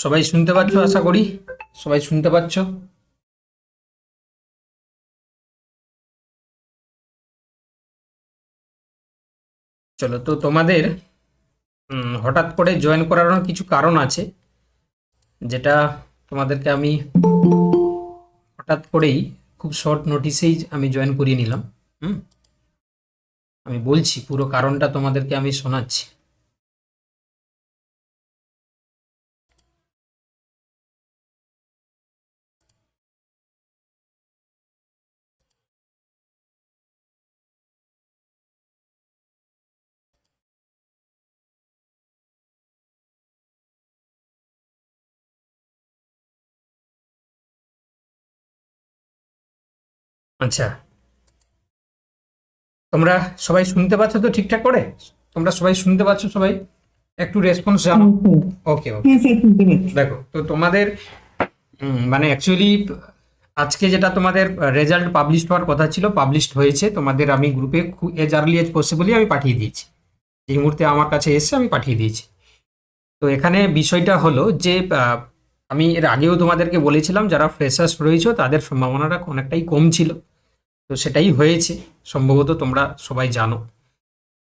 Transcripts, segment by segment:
সবাই শুনতে পাচ্ছ? আশা করি সবাই শুনতে পাচ্ছ। চলো, তো তোমাদের হঠাৎ করে জয়েন করার কিছু কারণ আছে, যেটা তোমাদেরকে আমি হঠাৎ করেই খুব শর্ট নোটিসেই আমি জয়েন করিয়ে নিলাম। হুম আমি বলছি, পুরো কারণটা তোমাদেরকে আমি শোনাচ্ছি। আচ্ছা, তোমরা সবাই শুনতে পাচ্ছ তো ঠিকঠাক করে? তোমরা সবাই শুনতে পাচ্ছ? সবাই একটু রেসপন্স জানো? ওকে ওকে। হ্যাঁ স্যার, শুনতে পাচ্ছি। দেখো, তো তোমাদের মানে অ্যাকচুয়ালি আজকে যেটা তোমাদের রেজাল্ট পাবলিশ হওয়ার কথা ছিল, পাবলিশড হয়েছে। তোমাদের আমি গ্রুপে এজ আর্লি এজ পসিবলই আমি পাঠিয়ে দিয়েছি। এই মুহূর্তে আমার কাছে এসে আমি পাঠিয়ে দিয়েছি। তো এখানে বিষয়টা হলো যে আমি এর আগেও তোমাদেরকে বলেছিলাম, যারা ফ্রেশার্স রয়েছে তাদের সম্ভাবনাটা অনেকটাই কম ছিল। তো সেটাই হয়েছে, সম্ভবত তোমরা সবাই জানো।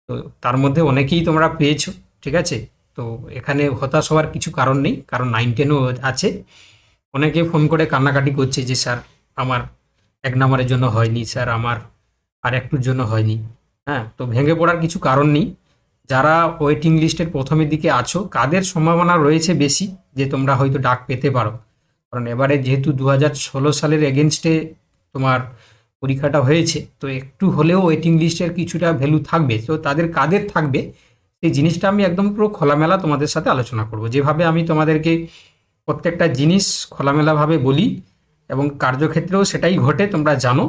তো তার মধ্যে অনেকেই তোমরা পেয়েছো, ঠিক আছে। তো এখানে হতাশ হওয়ার কিছু কারণ নেই, কারণ 9-10ও আছে। অনেকে ফোন করে কান্নাকাটি করছে যে স্যার আমার 1 নম্বরের জন্য হয়নি, স্যার আমার আর একটুর জন্য হয়নি। হ্যাঁ, তো ভেঙে পড়ার কিছু কারণ নেই। যারা ওয়েটিং লিস্টের প্রথমের দিকে আছো, কাদের সম্ভাবনা রয়েছে বেশি যে তোমরা হয়তো ডাক পেতে পারো? কারণ এবারে যেহেতু 2016 সালের এগেনস্টে তোমার পরীক্ষাটা হয়েছে, তো একটু হলেও ওয়েটিং লিস্টের কিছুটা ভ্যালু থাকবে। তো তাদের কাদের থাকবে, সেই জিনিসটা আমি একদম পুরো খোলামেলা তোমাদের সাথে আলোচনা করব। যেভাবে আমি তোমাদেরকে প্রত্যেকটা জিনিস খোলামেলাভাবে বলি এবং কার্যক্ষেত্রেও সেটাই ঘটে, তোমরা জানো।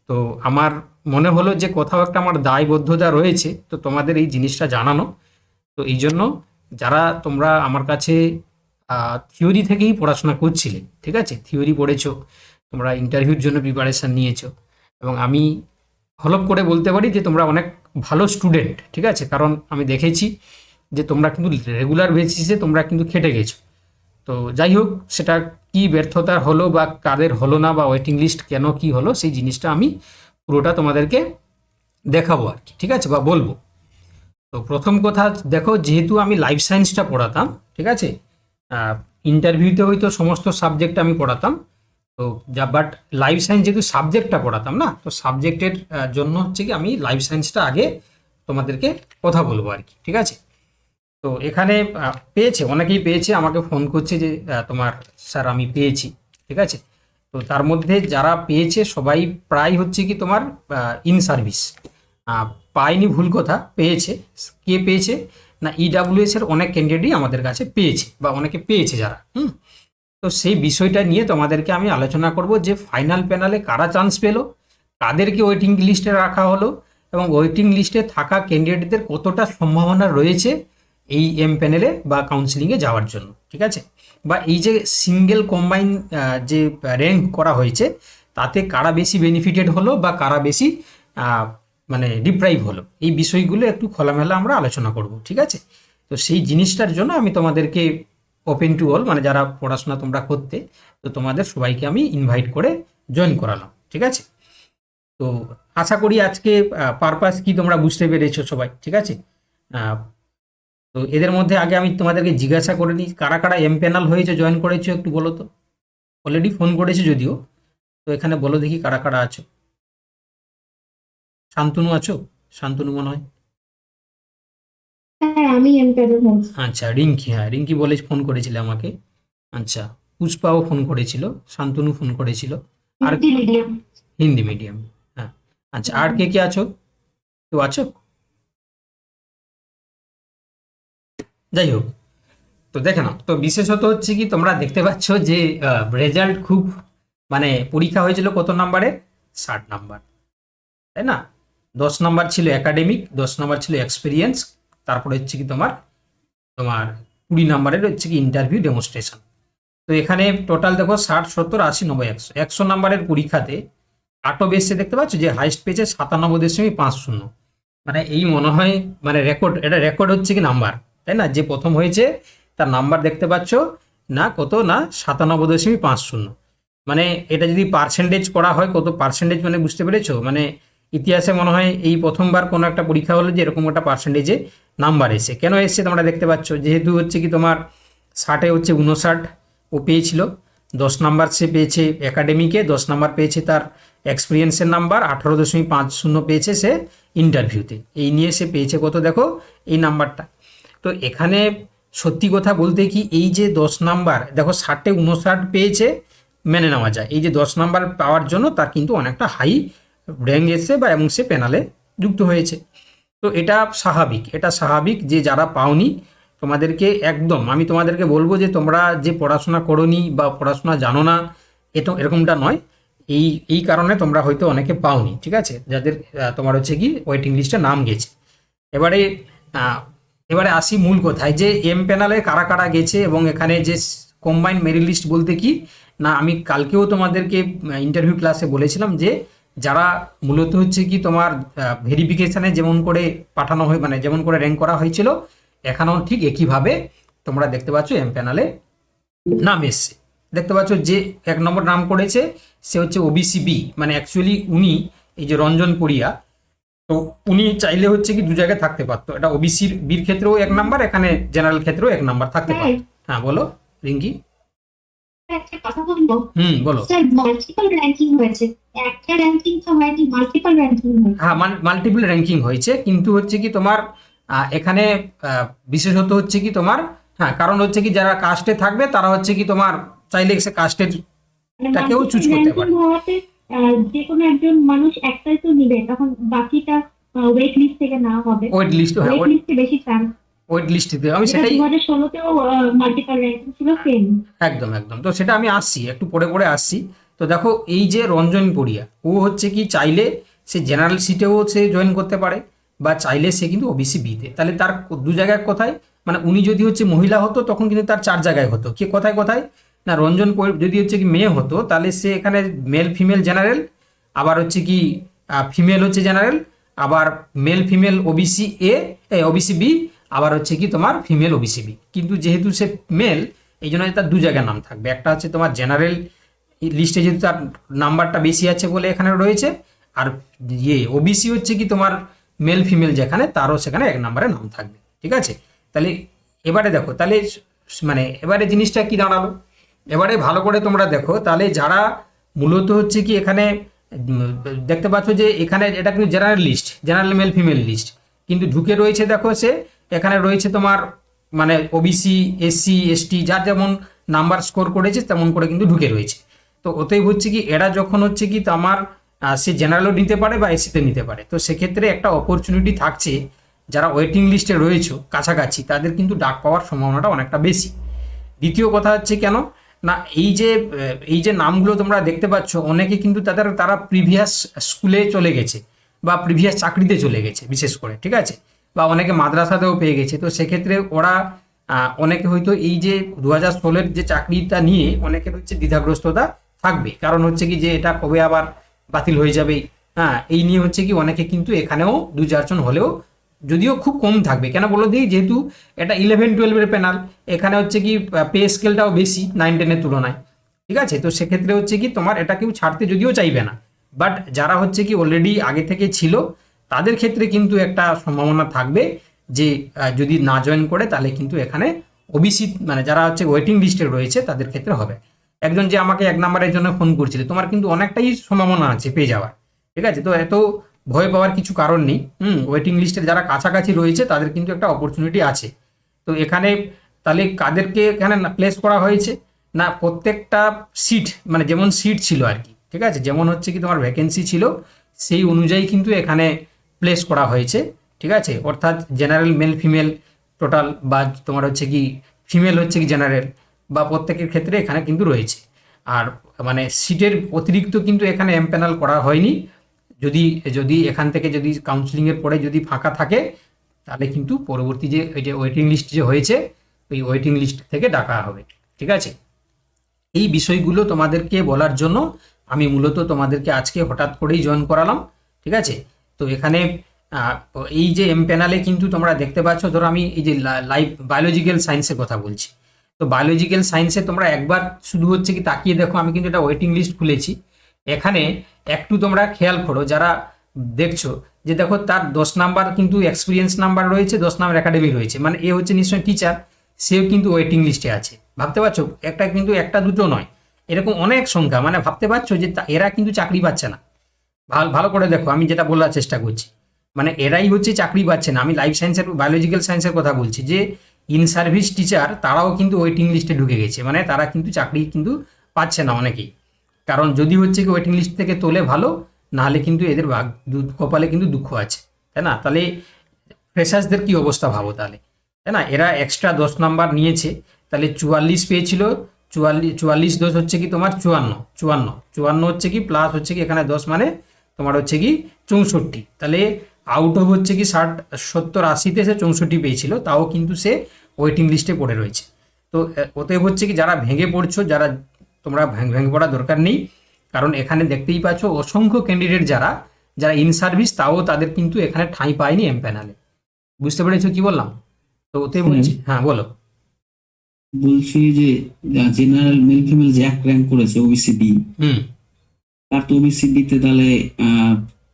তো আমার মনে হলো যে কোথাও একটা আমার দায়বদ্ধতা রয়েছে তো তোমাদের এই জিনিসটা জানানো। তো এই জন্য যারা তোমরা আমার কাছে থিওরি থেকেই পড়াশোনা করছিলে, ঠিক আছে, থিওরি পড়েছো, তোমরা ইন্টারভিউর জন্য প্রিপারেশান নিয়েছো, এবং আমি হলপ করে বলতে পারি যে তোমরা অনেক ভালো স্টুডেন্ট, ঠিক আছে। কারণ আমি দেখেছি যে তোমরা কিন্তু রেগুলার বেসিসে তোমরা কিন্তু খেটে গেছো। তো যাই হোক, সেটা কি ব্যর্থতা হলো বা কাদের হলো না, বা ওয়েটিং লিস্ট কেন কি হলো, সেই জিনিসটা আমি পুরোটা তোমাদেরকে দেখাবো আর কি, ঠিক আছে, বা বলবো। তো প্রথম কথা, দেখো, যেহেতু আমি লাইফ সায়েন্সটা পড়াতাম, ঠিক আছে, ইন্টারভিউতে হয়তো সমস্ত সাবজেক্ট আমি পড়াতাম। তো বাট লাইফ সায়েন্স যেহেতু সাবজেক্টটা পড়াতাম না, তো সাবজেক্টের জন্য হচ্ছে কি আমি লাইফ সায়েন্সটা আগে তোমাদেরকে কথা বলবো আর কি, ঠিক আছে। তো এখানে পেয়েছে, অনেকেই পেয়েছে, আমাকে ফোন করছে যে তোমার স্যার আমি পেয়েছি, ঠিক আছে। তো তার মধ্যে যারা পেয়েছে সবাই প্রায় হচ্ছে কি তোমার ইন সার্ভিস। পায়নি ভুল কথা, পেয়েছে। কে পেয়েছে না, ইডাব্লিউএস এর অনেক ক্যান্ডিডেটই আমাদের কাছে পেয়েছে, বা অনেকে পেয়েছে যারা। তো সেই বিষয়টা নিয়ে তোমাদেরকে আমি আলোচনা করব যে ফাইনাল প্যানেলে কারা চান্স পেলো, কাদেরকে ওয়েটিং লিস্টে রাখা হলো, এবং ওয়েটিং লিস্টে থাকা ক্যান্ডিডেটদের কতটা সম্ভাবনা রয়েছে এই এম প্যানেলে বা কাউন্সিলিংয়ে যাওয়ার জন্য, ঠিক আছে। বা এই যে সিঙ্গেল কম্বাইন যে র্যাঙ্ক করা হয়েছে, তাতে কারা বেশি বেনিফিটেড হলো বা কারা বেশি মানে ডিপ্রাইভ হলো, এই বিষয়গুলো একটু খোলামেলা আমরা আলোচনা করব, ঠিক আছে। তো সেই জিনিসটার জন্য আমি তোমাদেরকে ওপেন টু অল, মানে যারা পড়াশোনা তোমরা করতে, তো তোমাদের সবাইকে আমি ইনভাইট করে জয়েন করালাম, ঠিক আছে। তো আশা করি আজকে পারপাস কি তোমরা বুঝতে পেরেছো সবাই, ঠিক আছে। আহ, তো এদের মধ্যে আগে আমি তোমাদেরকে জিজ্ঞাসা করে নিই, কারা কারা এম প্যানেল হয়েছে, জয়েন করেছো, একটু বলো তো। অলরেডি ফোন করেছে যদিও, তো এখানে বলো দেখি কারা কারা আছো। শান্তনু আছো? শান্তনু মনে হয়। হ্যাঁ, আমি এমপ্যানেল হয়েছি। আচ্ছা, রিঙ্কি, হ্যাঁ রিঙ্কি বলে ফোন করেছিলে আমাকে। আচ্ছা, পুষ্পাও ফোন করেছিল, শান্তনু ফোন করেছিল। আর হিন্দি মিডিয়াম। হিন্দি মিডিয়াম, হ্যাঁ। আচ্ছা, আর কে কে আছো? কেউ আছো? যাই হোক, তো দেখে নাও। তো বিশেষত হচ্ছে কি তোমরা দেখতে পাচ্ছ যে রেজাল্ট খুব, মানে পরীক্ষা হয়েছিল কত নাম্বারে? 60 নাম্বার, তাই না? 10 নাম্বার ছিল একাডেমিক, 10 নাম্বার ছিল এক্সপিরিয়েন্স, তারপরে হচ্ছে কি তোমার তোমার 20 নাম্বারের হচ্ছে কি ইন্টারভিউ ডেমনস্ট্রেশন। তো এখানে টোটাল দেখো 60, 70, 80, 90, 100, 100 নাম্বারের পরীক্ষাতে কাট অফ এসছে, দেখতে পাচ্ছ যে হাইস্ট পেয়েছে 97.50। মানে এই মনে হয়, মানে রেকর্ড, এটা রেকর্ড হচ্ছে কি নাম্বার, তাই না? যে প্রথম হয়েছে তার নাম্বার দেখতে পাচ্ছ না কত না 97.50। মানে এটা যদি পার্সেন্টেজ করা হয়, কত পার্সেন্টেজ মানে বুঝতে পেরেছো? মানে ইতিহাসে মনে হয় এই প্রথমবার কোনো একটা পরীক্ষা হলো যে এরকম একটা পার্সেন্টেজে নাম্বার এসে। কেন এসছে তোমরা দেখতে পাচ্ছ, যেহেতু হচ্ছে কি তোমার 60-এ হচ্ছে 59 ও পেয়েছিল, 10 নাম্বার সে পেয়েছে একাডেমিকে, 10 নাম্বার পেয়েছে তার এক্সপিরিয়েন্সের নাম্বার, 18.50 পেয়েছে সে ইন্টারভিউতে। এই নিয়ে সে পেয়েছে কত দেখো, এই নাম্বারটা। তো এখানে সত্যি কথা বলতে কি, এই যে 10 নাম্বার দেখো 60-এ 59 পেয়েছে, মেনে নেওয়া যায়। এই যে 10 নাম্বার পাওয়ার জন্য তার কিন্তু অনেকটা হাই র্যাঙ্ক এসছে বা এবং সে পেনালে যুক্ত হয়েছে। তো এটা স্বাভাবিক, এটা স্বাভাবিক যে যারা পাওনি তোমাদেরকে একদম আমি তোমাদেরকে বলবো যে তোমরা যে পড়াশোনা করোনি বা পড়াশোনা জানো না, এটা এরকমটা নয়। এই কারণে তোমরা হয়তো অনেকে পাওনি, ঠিক আছে, যাদের তোমার হচ্ছে কি ওয়েটিং লিস্টে নাম গেছে। এবারে আহ, এবারে আসি মূল কথায় যে এম প্যানেলে কারা কারা গেছে এবং এখানে যে কম্বাইন্ড মেরিট লিস্ট বলতে কি না, আমি কালকেও তোমাদেরকে ইন্টারভিউ ক্লাসে বলেছিলাম যে যারা মূলত হচ্ছে কি তোমার ভেরিফিকেশানে যেমন করে পাঠানো হয়, মানে যেমন করে র্যাঙ্ক করা হয়েছিল, এখানেও ঠিক একইভাবে তোমরা দেখতে পাচ্ছ এম প্যানেলে নাম এসছে। দেখতে পাচ্ছ যে 1 নম্বর নাম করেছে সে হচ্ছে ওবিসি বি, মানে অ্যাকচুয়ালি উনি এই যে রঞ্জন পড়িয়া, তো উনি চাইলে হচ্ছে কি দু জায়গায় থাকতে পারতো। এটা ওবিসির বির ক্ষেত্রেও 1 নাম্বার, এখানে জেনারেল ক্ষেত্রেও 1 নাম্বার থাকতে হ্যাঁ। পারতো। হ্যাঁ বলো রিঙ্কি। একটা কথা বলবো, বলো। স্যার মাল্টিপল র্যাঙ্কিং হয়েছে, একটা র্যাঙ্কিং তো হয়নি, মাল্টিপল র্যাঙ্কিং হয়েছে। হ্যাঁ মাল্টিপল র্যাঙ্কিং হয়েছে, কিন্তু হচ্ছে কি তোমার এখানে বিশেষত হচ্ছে কি তোমার, হ্যাঁ কারণ হচ্ছে কি যারা কাস্টে থাকবে তারা হচ্ছে কি তোমার চাইলে সে কাস্টের মানে তাকেও মাল্টিপল চুজ করতে পারে। র্যাঙ্কিং হওয়াতে যে কোনো একজন মানুষ একটাই তো নিবে, তখন বাকিটা ওয়েট লিস্ট থেকে না হবে, ওয়েট লিস্ট, হ্যাঁ ওয়েট লিস্টে বেশি চান্স। ওয়েট লিস্টে আমি যেটা সেটাই 2016-তেও মাল্টিপল র্যাঙ্কিং ছিল সেম। একদম একদম, তো সেটা আমি আসছি একটু পরে পরে আসছি। তো দেখো এই যে রঞ্জন পড়িয়া, ও হচ্ছে কি চাইলে সে জেনারেল সিটেও সে জয়েন করতে পারে বা চাইলে সে কিন্তু ওবিসি বিতে, তাহলে তার দু জায়গায় কোথায়, মানে উনি যদি হচ্ছে মহিলা হতো তখন কিন্তু তার 4 জায়গায় হতো। কে কোথায় কোথায় না, যদি হচ্ছে কি মেয়ে হতো তাহলে সে এখানে মেল ফিমেল জেনারেল, আবার হচ্ছে কি ফিমেল হচ্ছে জেনারেল, আবার male female OBC OBC B, আবার হচ্ছে কি তোমার ফিমেল ওবিসি বি। কিন্তু যেহেতু সে মেল, এই জন্য তার 2 জায়গায় নাম থাকবে। একটা হচ্ছে তোমার জেনারেল লিস্টে যেহেতু তার নাম্বারটা বেশি আছে বলে এখানে রয়েছে, আর ওবিসি হচ্ছে কি তোমার মেল ফিমেল যেখানে, তারও সেখানে 1 নম্বরে নাম থাকবে, ঠিক আছে। তাহলে এবারে দেখো, তাহলে মানে এবারে জিনিসটা কি দাঁড়ালো, এবারে ভালো করে তোমরা দেখো, তাহলে যারা মূলত হচ্ছে কি এখানে দেখতে পাচ্ছ যে এখানে এটা কিন্তু general list, general male female list, কিন্তু ঢুকে রয়েছে দেখো সে এখানে রয়েছে তোমার মানে ওবিসি এসসি এসটি, যার যেমন নাম্বার স্কোর করেছে তেমন করে কিন্তু ঢুকে রয়েছে। তো ওতেই হচ্ছে কি এরা যখন হচ্ছে কি আমার সে জেনারেলও নিতে পারে বা এসিতে নিতে পারে, তো সেক্ষেত্রে একটা অপরচুনিটি থাকছে, যারা ওয়েটিং লিস্টে রয়েছে কাছাকাছি তাদের কিন্তু ডাক পাওয়ার সম্ভাবনাটা অনেকটা বেশি। দ্বিতীয় কথা হচ্ছে কেন না, এই যে নামগুলো তোমরা দেখতে পাচ্ছ, অনেকে কিন্তু তারা প্রিভিয়াস স্কুলে চলে গেছে বা প্রিভিয়াস চাকরিতে চলে গেছে বিশেষ করে, ঠিক আছে, বা অনেকে মাদ্রাসাতেও পেয়ে গেছে। তো সেক্ষেত্রে ওরা অনেকে হয়তো এই যে 2016-এর যে চাকরিটা নিয়ে অনেকের হচ্ছে দ্বিধাগ্রস্ততা থাকবে, কারণ হচ্ছে কি যে এটা কবে আবার বাতিল হয়ে যাবে, হ্যাঁ এই নিয়ে হচ্ছে কি অনেকে কিন্তু এখানেও 2-4 জন হলেও, যদিও খুব কম থাকবে, কেন বলো দিই, যেহেতু এটা 11-12-এর প্যানাল, এখানে হচ্ছে কি পে স্কেলটাও বেশি 9-10-এর তুলনায়, ঠিক আছে। তো সেক্ষেত্রে হচ্ছে কি তোমার এটা কেউ ছাড়তে যদিও চাইবে না, বাট যারা হচ্ছে কি অলরেডি আগে থেকে ছিল তাদের ক্ষেত্রে কিন্তু একটা সম্ভাবনা থাকবে যে যদি না জয়েন করে তাহলে কিন্তু এখানে ওবিসি মানে যারা হচ্ছে ওয়েটিং লিস্টে রয়েছে তাদের ক্ষেত্রে হবে। একজন যে আমাকে 1 নম্বরের জন্য ফোন করছিল, তোমার কিন্তু অনেকটাই সম্ভাবনা আছে পেয়ে যাওয়ার, ঠিক আছে। তো এত ভয় পাওয়ার কিছু কারণ নেই। ওয়েটিং লিস্টের যারা কাছাকাছি রয়েছে তাদের কিন্তু একটা অপরচুনিটি আছে। তো এখানে তাহলে কাদেরকে এখানে প্লেস করা হয়েছে না, প্রত্যেকটা সিট মানে যেমন সিট ছিল আর কি, ঠিক আছে, যেমন হচ্ছে কি তোমার ভ্যাকেন্সি ছিল সেই অনুযায়ী কিন্তু এখানে প্লেস করা হয়েছে, ঠিক আছে। অর্থাৎ জেনারেল মেল ফিমেল টোটাল, বা তোমার হচ্ছে কি ফিমেল হচ্ছে কি জেনারেল, বা প্রত্যেকের ক্ষেত্রে এখানে কিন্তু রয়েছে। আর মানে সিটের অতিরিক্ত কিন্তু এখানে এমপ্যানেল করা হয়নি। যদি যদি এখান থেকে যদি কাউন্সিলিংয়ের পরে যদি ফাঁকা থাকে তাহলে কিন্তু পরবর্তী যে এই যে ওয়েটিং লিস্ট যে হয়েছে ওই ওয়েটিং লিস্ট থেকে ডাকা হবে, ঠিক আছে। এই বিষয়গুলো তোমাদেরকে বলার জন্য আমি মূলত তোমাদেরকে আজকে হঠাৎ করেই জয়েন করালাম, ঠিক আছে। তো এখানে এই যে এম প্যানেলে কিন্তু তোমরা দেখতে পাচ্ছ, ধরো আমি এই যে লাইভ বায়োলজিক্যাল সায়েন্সের কথা বলছি, তো বায়োলজিক্যাল সায়েন্সে তোমরা একবার শুধু হচ্ছে কি তাকিয়ে দেখো, আমি কিন্তু এটা ওয়েটিং লিস্ট খুলেছি, এখানে একটু তোমরা খেয়াল করো যারা দেখছো, যে দেখো তার 10 নাম্বার কিন্তু এক্সপিরিয়েন্স নাম্বার রয়েছে, 10 নাম্বার একাডেমি রয়েছে, মানে এ হচ্ছে নিশ্চয়ই টিচার, সেও কিন্তু ওয়েটিং লিস্টে আছে। ভাবতে পারছো, একটা কিন্তু একটা দুটো নয়, এরকম অনেক সংখ্যা, মানে ভাবতে পারছো যে এরা কিন্তু চাকরি পাচ্ছে না। ভালো ভালো করে দেখো, আমি যেটা বলার চেষ্টা করছি, মানে এরাই হচ্ছে চাকরি পাচ্ছে না। আমি লাইফ সায়েন্সের বায়োলজিক্যাল সায়েন্সের কথা বলছি, যে ইন সার্ভিস টিচার তারাও কিন্তু ওয়েটিং লিস্টে ঢুকে গেছে, মানে তারা কিন্তু চাকরি কিন্তু পাচ্ছে না অনেকেই। কারণ যদি হচ্ছে কি ওয়েটিং লিস্ট থেকে তোলে ভালো, নাহলে কিন্তু এদের কপালে কিন্তু দুঃখ আছে, তাই না? তাহলে ফ্রেশার্সদের কি অবস্থা ভাবো তাহলে, তাই না? এরা এক্সট্রা 10 নাম্বার নিয়েছে, তাহলে 44 পেয়েছিল, 44 10 হচ্ছে কি তোমার 54 হচ্ছে কি প্লাস হচ্ছে কি এখানে 10 মানে তোমার হচ্ছে কি 64। তাহলে আউট অফ হচ্ছে কি 60 70 80-তে সে 64 পেয়েছিল, তাও কিন্তু সে ওয়েটিং লিস্টে পড়ে রয়েছে। তো অতএব হচ্ছে কি যারা ভেঙে পড়ছো, যারা তোমরা ভেঙে পড়ার দরকার নেই, কারণ এখানে দেখতেই পাচ্ছ অসংখ্য ক্যান্ডিডেট যারা যারা ইন সার্ভিস, তাও তাদের কিন্তু এখানে ঠাঁই পায়নি এম প্যানেলে। বুঝতে পেরেছো কি বললাম? তো ওতে বলছি, হ্যাঁ বলো। বলছি যে জেনারেল মেল ফিমেল যে এক র্যাঙ্ক করেছে ওবিসি বি, হুম, তার তো ওবিসি বি তে তাহলে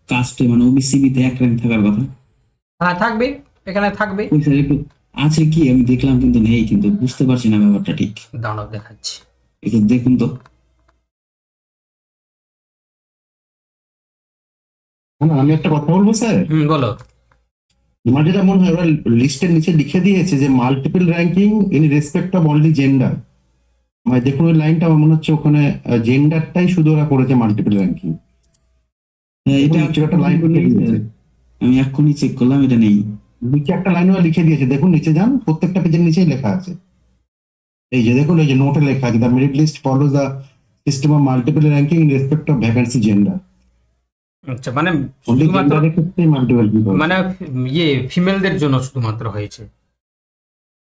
কাস্টে মানে ওবিসি বি তে এক র্যাঙ্ক থাকার কথা। হ্যাঁ থাকবে, এখানে থাকবে। ওই স্যার একটু আছে কি, আমি দেখলাম কিন্তু নেই, কিন্তু বুঝতে পারছি না ব্যাপারটা ঠিক। দাঁড়াও দেখাচ্ছি। একটু দেখুন তো। না, আমি একটা কথা বলবো স্যার। হুম, বলো। আমার যেটা মনে হয় ওরা লিস্টের নিচে লিখে দিয়েছে যে multiple ranking in respect of only gender. মানে দেখুন ওই লাইনটা আমার মনে হচ্ছে ওখানে জেন্ডারটাই শুধু ওরা করেছে মাল্টিপল র্যাঙ্কিং। হ্যাঁ, এটা নিচে একটা লাইন লিখে দিয়েছে, আমি এক্ষুনি চেক করলাম, এটা নেই। নিচে একটা লাইন ওরা লিখে দিয়েছে, দেখুন নিচে যান, প্রত্যেকটা পেজের নিচেই লেখা আছে। এই যে দেখুন, এই যে নোটে লেখা আছে, the merit list follows the system of multiple ranking in respect of vacancy gender. আচ্ছা, মানে অনলি শুধুমাত্র জেন্ডারের ক্ষেত্রেই মাল্টিপল মানে ইয়ে ফিমেলদের জন্য শুধুমাত্র হয়েছে,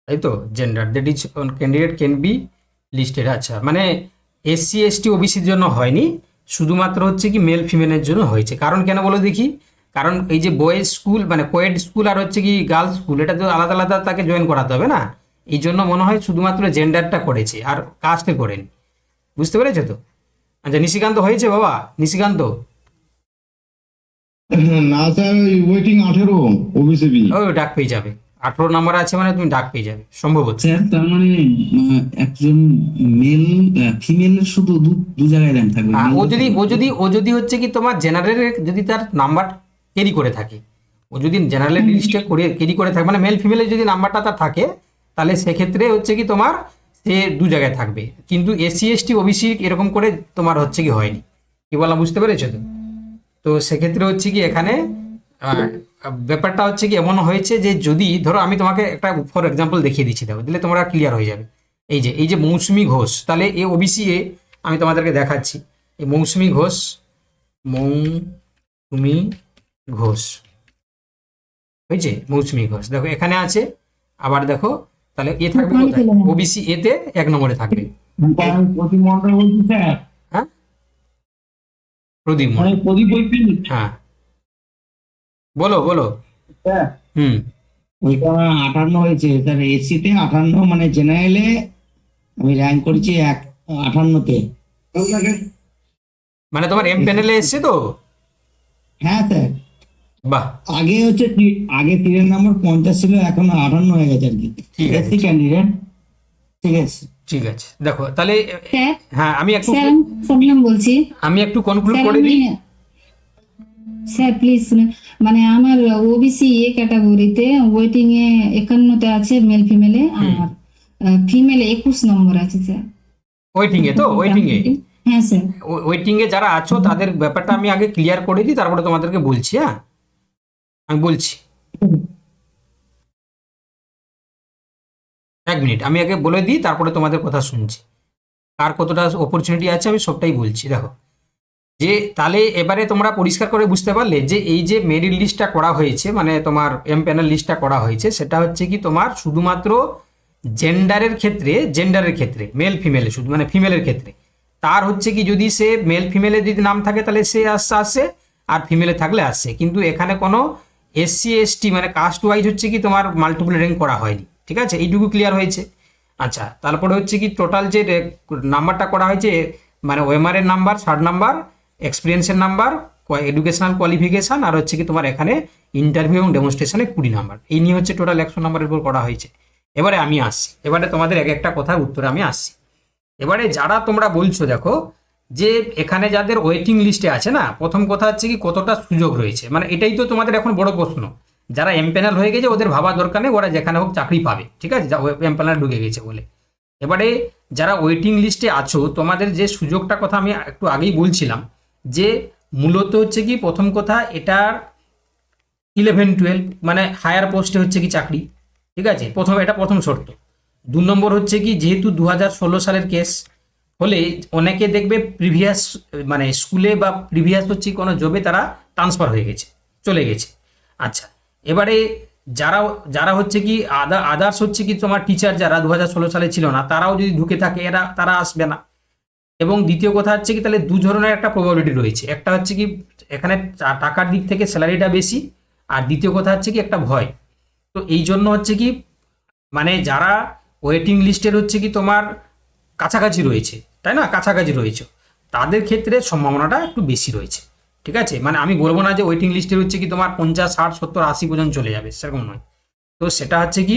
তাই তো? Gender that is candidate can be listed. আচ্ছা, মানে এসসি এসটি ওবিসির জন্য হয়নি, শুধুমাত্র হচ্ছে কি মেল ফিমেলের জন্য হয়েছে। কারণ কেন বলো দেখি? কারণ এই যে বয়েজ স্কুল মানে কোয়েড স্কুল আর হচ্ছে কি গার্লস স্কুল, এটা তো আলাদা আলাদা তাকে জয়েন করাতে হবে না, এই জন্য মনে হয় শুধুমাত্র জেন্ডারটা করেছে আর কাস্টে করেনি। বুঝতে পেরেছো তো? আচ্ছা, নিশিকান্ত হয়েছে বাবা, নিশিকান্ত? না স্যার, ওই ওয়েটিং 18 ওবিসিবি। ও ডাক পেয়ে যাবে, 18 নম্বর আছে মানে তুমি ডাক পেয়ে যাবে সম্ভবত। স্যার তার মানে একজন মেল ফিমেলের শুধু দু জায়গায় র্যাঙ্ক থাকবে। হ্যাঁ, male ও যদি হচ্ছে কি তোমার জেনারেল, যদি তার নাম্বার ক্যারি করে থাকে, ও যদি জেনারেল লিস্টে করে ক্যারি করে থাকে, মানে মেল ফিমেলের যদি নাম্বারটা তার থাকে, তাহলে সেক্ষেত্রে হচ্ছে কি তোমার সে দু জায়গায় থাকবে। কিন্তু এসসি এসটি ওবিসি এরকম করে তোমার হচ্ছে কি হয়নি। কি বললাম বুঝতে পেরেছো তো? তো সেক্ষেত্রে হচ্ছে কি এখানে ব্যাপারটা হচ্ছে কি এমন হয়েছে যে যদি ধরো আমি তোমাকে একটা ফর এক্সাম্পল দেখিয়ে দিচ্ছি, দেখো দিলে তোমরা ক্লিয়ার হয়ে যাবে। এই যে মৌসুমী ঘোষ, তাহলে এ ওবিসি এ, আমি তোমাদেরকে দেখাচ্ছি। এই মৌসুমী ঘোষ হয়েছে, মৌসুমী ঘোষ দেখো এখানে আছে। আবার দেখো তাহলে এ থাকবে কোথায়? ওবিসি এতে 1 নম্বরে থাকবে। প্রতিমন্ডল বলছি স্যার। হ্যাঁ, প্রদীপ মানে মণ্ডল। প্রদীপ বলছি হ্যাঁ, বলো। স্যার। হুম, ওইটা 58 হয়েছে স্যার, এসসি তে 58, মানে জেনারেলে আমি র্যাঙ্ক করেছি 58-তে। মানে তোমার এম প্যানেলে এসছে তো? হ্যাঁ স্যার, বাহ, আগে হচ্ছে আগে 3 নম্বর 50 ছিল, এখন 58 হয়ে গেছে আর কি। ঠিক আছে। এসসি ক্যান্ডিডেট, ঠিক আছে। ঠিক আছে, দেখো তাহলে স্যার হ্যাঁ আমি একটু স্যার আমি সোনিয়াম বলছি। কনক্লুড স্যার করে আমি দিই। স্যার প্লিজ শুনুন, মানে আমার ওবিসি এ ক্যাটাগরিতে ওয়েটিং এ 51-তে আছে মেল ফিমেলে, আর ফিমেলে 21 নম্বর আছে স্যার। ওয়েটিং এ তো, ওয়েটিং এ হ্যাঁ স্যার। ওয়েটিং এ যারা আছো তাদের ব্যাপারটা আমি আগে ক্লিয়ার করে দিই, তারপরে তোমাদেরকে বলছি। হ্যাঁ, আমি বলছি, 1 মিনিট আমি আগে বলে দিই, তারপরে তোমাদের কথা শুনছি। কার কতটা অপরচুনিটি আছে আমি সবটাই বলছি। দেখো, যে তাহলে এবারে তোমরা পরিষ্কার করে বুঝতে পারলে যে এই যে মেরিট লিস্টটা করা হয়েছে, মানে তোমার এম প্যানেল লিস্টটা করা হয়েছে, সেটা হচ্ছে কি তোমার শুধুমাত্র জেন্ডারের ক্ষেত্রে মেল ফিমেলে, শুধু মানে ফিমেলের ক্ষেত্রে তার হচ্ছে কি যদি সে মেল ফিমেলে যদি নাম থাকে তাহলে সে আসে, আর ফিমেলে থাকলে আসে। কিন্তু এখানে কোনো এসসি এসটি মানে কাস্ট ওয়াইজ হচ্ছে কি তোমার মাল্টিপল র্যাঙ্ক করা হয়নি। ঠিক আছে, এইটুকু ক্লিয়ার হয়েছে। আচ্ছা, তারপরে হচ্ছে কি টোটাল যে নাম্বারটা করা হয়েছে, মানে ওএমআর এর নাম্বার 60 নাম্বার, এক্সপিরিয়েন্সের নাম্বার, এডুকেশনাল কোয়ালিফিকেশন, আর হচ্ছে কি তোমার এখানে ইন্টারভিউ এবং ডেমনস্ট্রেশনে 20 নাম্বার, এই নিয়ে হচ্ছে টোটাল 100 নাম্বারের উপর করা হয়েছে। এবারে আমি আসছি, এবারে তোমাদের এক একটা কথার উত্তরে আমি আসছি। এবারে যারা তোমরা বলছো দেখো যে এখানে যাদের ওয়েটিং লিস্টে আছে না, প্রথম কথা হচ্ছে কি কতটা সুযোগ রয়েছে, মানে এটাই তো তোমাদের এখন বড় প্রশ্ন। যারা এমপ্যানেল হয়ে গেছে ওদের ভাবা দরকার নেই, ওরা যেখানে হোক চাকরি পাবে, ঠিক আছে, এমপ্যানেল ঢুকে গেছে বলে। এবারে যারা ওয়েটিং লিস্টে আছো, তোমাদের যে সুযোগটা কথা আমি একটু আগেই বলছিলাম, যে মূলত হচ্ছে কি প্রথম কথা এটার 11-12 মানে হায়ার পোস্টে হচ্ছে কি চাকরি, ঠিক আছে, এটা প্রথম শর্ত। 2 নম্বর হচ্ছে কি যেহেতু 2016 সালের কেস হলে অনেকে দেখবে প্রিভিয়াস মানে স্কুলে বা প্রিভিয়াস হচ্ছে কোনো জবে তারা ট্রান্সফার হয়ে গেছে, চলে গেছে। আচ্ছা, এবারে যারা যারা হচ্ছে কি আদার্স হচ্ছে কি তোমার টিচার যারা 2016 সালে ছিল না, তারাও যদি ঢুকে থাকে তারা আসবে না। এবং দ্বিতীয় কথা হচ্ছে কি তাহলে দু ধরনের একটা প্রবাবিলিটি রয়েছে, একটা হচ্ছে কি এখানে টাকার দিক থেকে স্যালারিটা বেশি, আর দ্বিতীয় কথা হচ্ছে কি একটা ভয়। তো এই জন্য হচ্ছে কি মানে যারা ওয়েটিং লিস্টের হচ্ছে কি তোমার কাছাকাছি রয়েছে, তাই না, কাছাকাছি রয়েছে, তাদের ক্ষেত্রে সম্ভাবনাটা একটু বেশি রয়েছে, ঠিক আছে। মানে আমি বলবো না যে ওয়েটিং লিস্টের হচ্ছে কি তোমার 50, 60, 70, 80 পর্যন্ত চলে যাবে, সেরকম নয়। তো সেটা হচ্ছে কি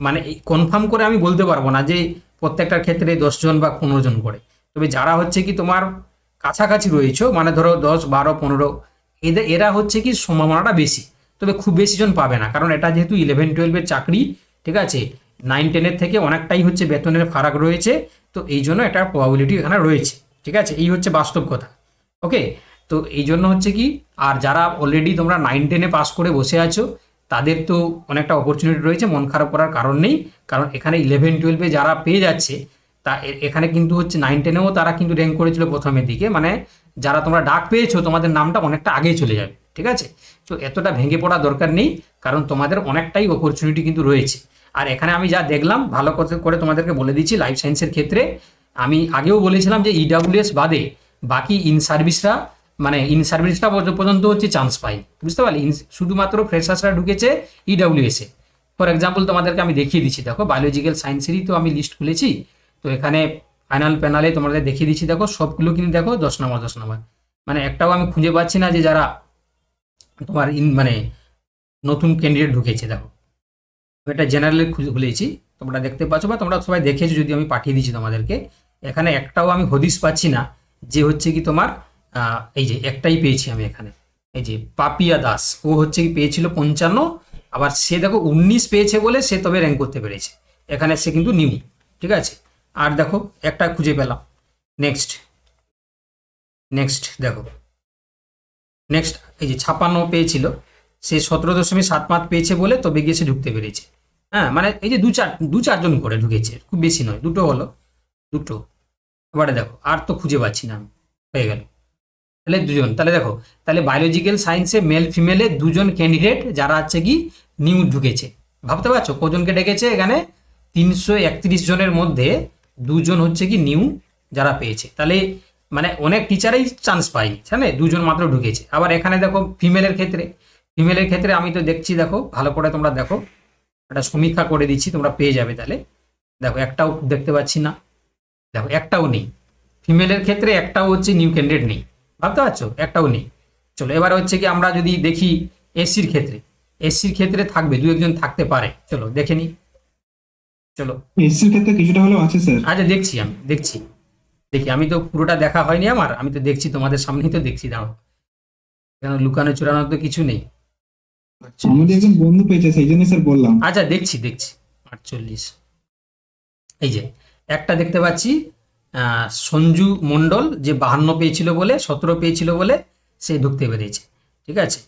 মানে কনফার্ম করে আমি বলতে পারবো না যে প্রত্যেকটার ক্ষেত্রে 10 জন বা 15 জন করে। তবে যারা হচ্ছে কি তোমার কাছাকাছি রয়েছে, মানে ধরো 10, 12, 15, এরা হচ্ছে কি সম্ভাবনাটা বেশি। তবে খুব বেশি জন পাবে না, কারণ এটা যেহেতু 11-12 চাকরি, ঠিক আছে, 9-10 থেকে অনেকটাই হচ্ছে বেতনের ফারাক রয়েছে। তো এই জন্য একটা প্রবাবিলিটি এখানে রয়েছে, ঠিক আছে, এই হচ্ছে বাস্তব কথা। ওকে, তো এই জন্য হচ্ছে কি আর যারা অলরেডি তোমরা 9-10 পাস করে বসে আছো, তাদের তো অনেকটা অপরচুনিটি রয়েছে, মন খারাপ করার কারণ নেই। কারণ এখানে 11-12 যারা পেয়ে যাচ্ছে, তা এখানে কিন্তু হচ্ছে 9-10-এও তারা কিন্তু র্যাঙ্ক করেছিল প্রথমের দিকে, মানে যারা তোমরা ডাক পেয়েছো তোমাদের নামটা অনেকটা আগে চলে যাবে, ঠিক আছে। তো এতটা ভেঙে পড়া দরকার নেই, কারণ তোমাদের অনেকটাই অপরচুনিটি কিন্তু রয়েছে। আর এখানে আমি যা দেখলাম ভালো করে তোমাদেরকে বলে দিচ্ছি, লাইফ সায়েন্সের ক্ষেত্রে আমি আগেও বলেছিলাম যে ইডাব্লিউএস বাদে বাকি ইন সার্ভিসটা পর্যন্ত হচ্ছে চান্স পাই, বুঝতে পারলে। শুধুমাত্র ফ্রেশার্সরা ঢুকেছে ইডাব্লিউএসে। ফর এক্সাম্পল তোমাদেরকে আমি দেখিয়ে দিচ্ছি, দেখো বায়োলজিক্যাল সায়েন্সেরই তো আমি লিস্ট খুলেছি, তো এখানে ফাইনাল প্যানেলে তোমাদের দেখিয়ে দিচ্ছি, দেখো সবগুলো কিন্তু দেখো 10 নম্বর 10 নম্বর, মানে একটাও আমি খুঁজে পাচ্ছি না যে যারা তোমার মানে নতুন ক্যান্ডিডেট ঢুকেছে। দেখো এটা জেনারেলে খুলেছি, তোমরা দেখতে পাচ্ছ বা তোমরা সবাই দেখেছো, যদি আমি পাঠিয়ে দিচ্ছি তোমাদেরকে। এখানে একটাও আমি হদিস পাচ্ছি না যে হচ্ছে কি তোমার এই যে একটাই পেয়েছি আমি এখানে, এই যে পাপিয়া দাস, ও হচ্ছে কি পেয়েছিল 55, আবার সে দেখো 19 পেয়েছে বলে সে তবে র্যাঙ্ক করতে পেরেছে, এখানে সে কিন্তু নিউ, ঠিক আছে। আর দেখো একটা খুঁজে পেলাম, নেক্সট দেখো, নেক্সট এই যে 56 পেয়েছিল, সে 17.75 পেয়েছে বলে তবে গিয়ে সে ঢুকতে পেরেছে। হ্যাঁ, মানে এই যে দু চারজন করে ঢুকেছে, খুব বেশি নয়, দুটো হলো, দুটো। এবারে দেখো আর তো খুঁজে পাচ্ছি না আমি, হয়ে গেল তাহলে 2 জন। তাহলে দেখো, তাহলে বায়োলজিক্যাল সায়েন্সে মেল ফিমেলে 2 জন ক্যান্ডিডেট যারা হচ্ছে কি নিউ ঢুকেছে। ভাবতে পারছো কজনকে ডেকেছে এখানে? 331 জনের মধ্যে 2 জন হচ্ছে কি নিউ যারা পেয়েছে। তাহলে মানে অনেক টিচারই চান্স পায়নি, জানে 2 জন মাত্র ঢুকেছে। আবার এখানে দেখো ফিমেলের ক্ষেত্রে আমি তো দেখছি, দেখো ভালো করে তোমরা দেখো, একটা সমীক্ষা করে দিচ্ছি, তোমরা পেয়ে যাবে। তাহলে দেখো একটাও দেখতে পাচ্ছি না, দেখো একটাও নেই ফিমেলের ক্ষেত্রে, একটাও হচ্ছে নিউ ক্যান্ডিডেট নেই, ভাবতে পারছো, একটাও নেই। চলো এবার হচ্ছে কি আমরা যদি দেখি এসসির ক্ষেত্রে থাকবে, 2-1 জন থাকতে পারে, চলো দেখে নি। চলো এসসির ক্ষেত্রে কিছুটা হলেও আছে স্যার। আচ্ছা দেখি, আমি তো পুরোটা দেখা হয়নি আমার, আমি তো দেখছি তোমাদের সামনেই তো দেখছি, দাঁড়ো, কেন লুকানো চুরানোর তো কিছু নেই। আমাদের একজন বন্ধু পেয়েছে, সেই জন্য স্যার বললাম। আচ্ছা দেখছি 48, এই যে একটা দেখতে পাচ্ছি সঞ্জু মণ্ডল, যে 52 পেয়েছিল বলে, 17 পেয়েছিল বলে সে ঢুকতে পেরেছে, ঠিক আছে।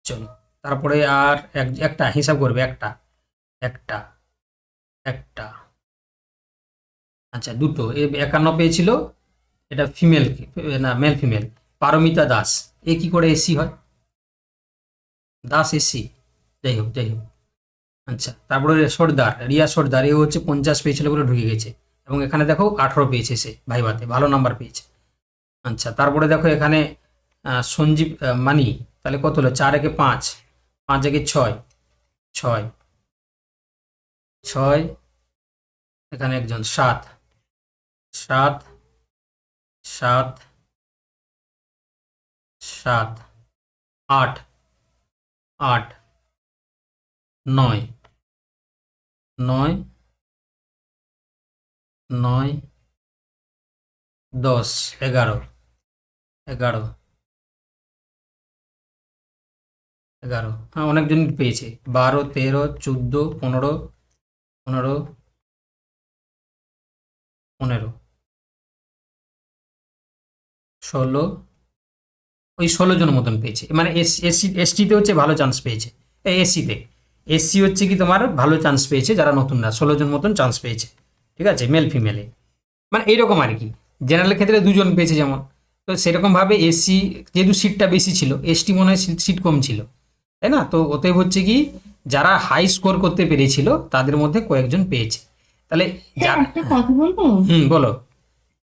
চলো তারপরে আর একটা হিসাব করবে, একটা আচ্ছা দুটো, 51 পেয়েছিল, এটা ফিমেল না মেল ফিমেল, পারমিতা দাস, এ কি করে এসসি হয়? দাস এসসি, যাই হোক। আচ্ছা তারপরে রিয়া সর্দার, এ হচ্ছে 50 পেয়েছিল বলে ঢুকে গেছে, এবং এখানে দেখো 18 পেয়েছে সে ভাইভাতে, ভালো নাম্বার পেয়েছে। আচ্ছা তারপরে দেখো এখানে সঞ্জীব মানি, তাহলে কত হলো? 4 একে 5, 5 একে 6, এখানে একজন 7 7 7 7 8 8 9 9 9 10 11 11 11 হ্যাঁ অনেকজন পেয়েছে 12 13 14 15 15 15 16 ওই 16 জন মতন পেয়েছে মানে এসটিতে হচ্ছে ভালো চান্স পেয়েছে এই এসসি হচ্ছে কি তোমার ভালো চান্স পেয়েছে যারা নতুন না 16 জন মতন চান্স পেয়েছে ঠিক আছে মেল ফিমেলে মানে এইরকম আর কি জেনারেল ক্ষেত্রে 2 জন পেয়েছে যেমন তো সেরকমভাবে এসসি যেহেতু সিটটা বেশি ছিল এসটি মনে হয় সিট কম ছিল তাই না তো ওতে হচ্ছে কি যারা হাই স্কোর করতে পেরেছিল তাদের মধ্যে কয়েকজন পেয়েছে তাহলে স্যার একটা কথা বলবো বলো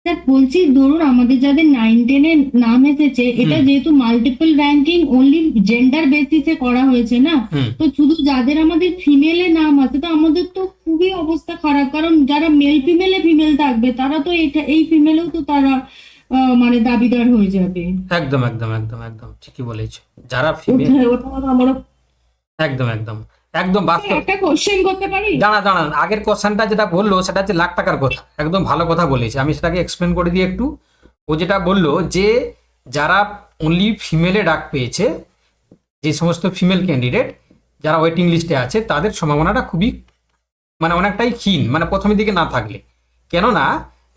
স্যার বলছি ধরুন আমাদের যাদের 9-10 এর নাম এসেছে এটা যেহেতু মাল্টিপল র্যাঙ্কিং অনলি জেন্ডার বেসিসে করা হয়েছে না হুম তো শুধু যাদের আমাদের ফিমেলে নাম আছে তো আমাদের তো খুবই অবস্থা খারাপ কারণ যারা মেল ফিমেল থাকবে তারা তো এই ফিমেলেও তো তারা মানে দাবিদার হয়ে যাবে একদম একদম একদম একদম ঠিকই বলেছো যারা ফিমেল ওটা আমরা একদম একদম একদম বাস্তব একটা কোশ্চেন করতে পারি দাঁড়ান আগের কোশ্চেনটা যেটা বললো সেটা হচ্ছে লাখ টাকার কথা একদম ভালো কথা বলেছে আমি সেটাকে এক্সপ্লেন করে দিই একটু ও যেটা বললো যে যারা অনলি ফিমেলে ডাক পেয়েছে যে সমস্ত ফিমেল ক্যান্ডিডেট যারা ওয়েটিং লিস্টে আছে তাদের সম্ভাবনাটা খুবই মানে অনেকটাই ক্ষীণ মানে প্রথমের দিকে না থাকলে কেননা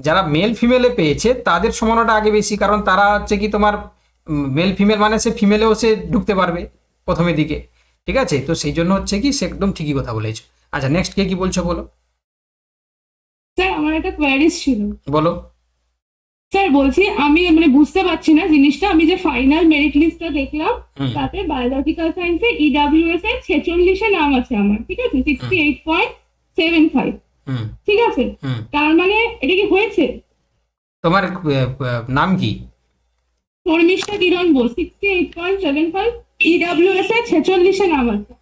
যারা মেল ফিমেলে পেয়েছে তাদের সম্ভাবনাটা আগে বেশি কারণ তারা হচ্ছে কি তোমার মেল ফিমেল মানে সে ফিমেলেও সে ঢুকতে পারবে প্রথমের দিকে ঠিক আছে তো সেই জন্য হচ্ছে কি সে একদম ঠিকই কথা বলেছো আচ্ছা নেক্সট কে কি বলছো বলো স্যার আমার একটা কোয়ারিজ ছিল বলো স্যার বলছি আমি মানে বুঝতে পারছি না জিনিসটা আমি যে ফাইনাল মেরিট লিস্টটা দেখলাম হুম তাতে বায়োলজিক্যাল সায়েন্সে ইডাব্লিউএস এর 46 নাম আছে আমার ঠিক আছে 68.75 হুম ঠিক আছে হুম তার মানে এটা কি হয়েছে তোমার নাম কি শর্মিষ্ঠা কিরণ বোস 68.75 ইডাব্লিউএস এর 46 নাম আছে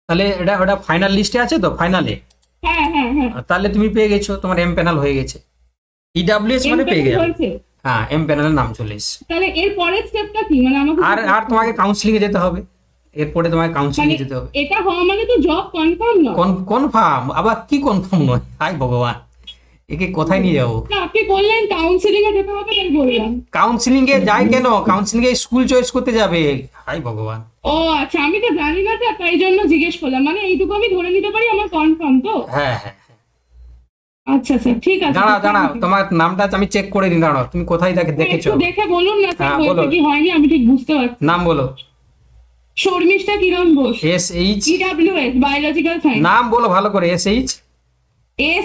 তাহলে ওটা ফাইনাল লিস্টে আছে তো ফাইনালে হ্যাঁ হ্যাঁ হ্যাঁ তাহলে তুমি পেয়ে গেছো তোমার এম প্যানেল হয়ে গেছে ইডাব্লিউএস মানে পেয়ে গেছো হয়েছে হ্যাঁ এম প্যানেলের নাম চলে এসেছে তাহলে এর পরের স্টেপটা কি মানে আমাকে আর তোমাকে কাউন্সিলিং এ যেতে হবে এরপরে তোমাকে কাউন্সিলিং এ যেতে হবে এটা হওয়া মানে তো জব কনফার্ম নয় কনফার্ম আবার কি কনফার্ম নয় হাই ভগবান একে কোথায় নিয়ে যাবো না আপনি বললেন কাউন্সিলিং এ যেতে হবে তাই বললাম কাউন্সিলিং এ যায় কেন কাউন্সিলিং এ স্কুল চয়েস করতে যাবে হাই ভগবান ও আচ্ছা আমি তো জানি না স্যার তাই জন্য জিজ্ঞেস করলাম মানে এইটুকু আমি ধরে নিতে পারি আমার কনফার্ম তো হ্যাঁ হ্যাঁ আচ্ছা স্যার ঠিক আছে দাঁড়াও তোমার নামটা আমি চেক করে দিই দাঁড়াও তুমি কোথায় দেখেছো একটু দেখে বলুন না স্যার হ্যাঁ, হয়েছে বলো। কি হয়নি আমি ঠিক বুঝতে পারছি নাম বলো Sharmistha Kiran Bose SH EWS biological science নাম বলো ভালো করে SH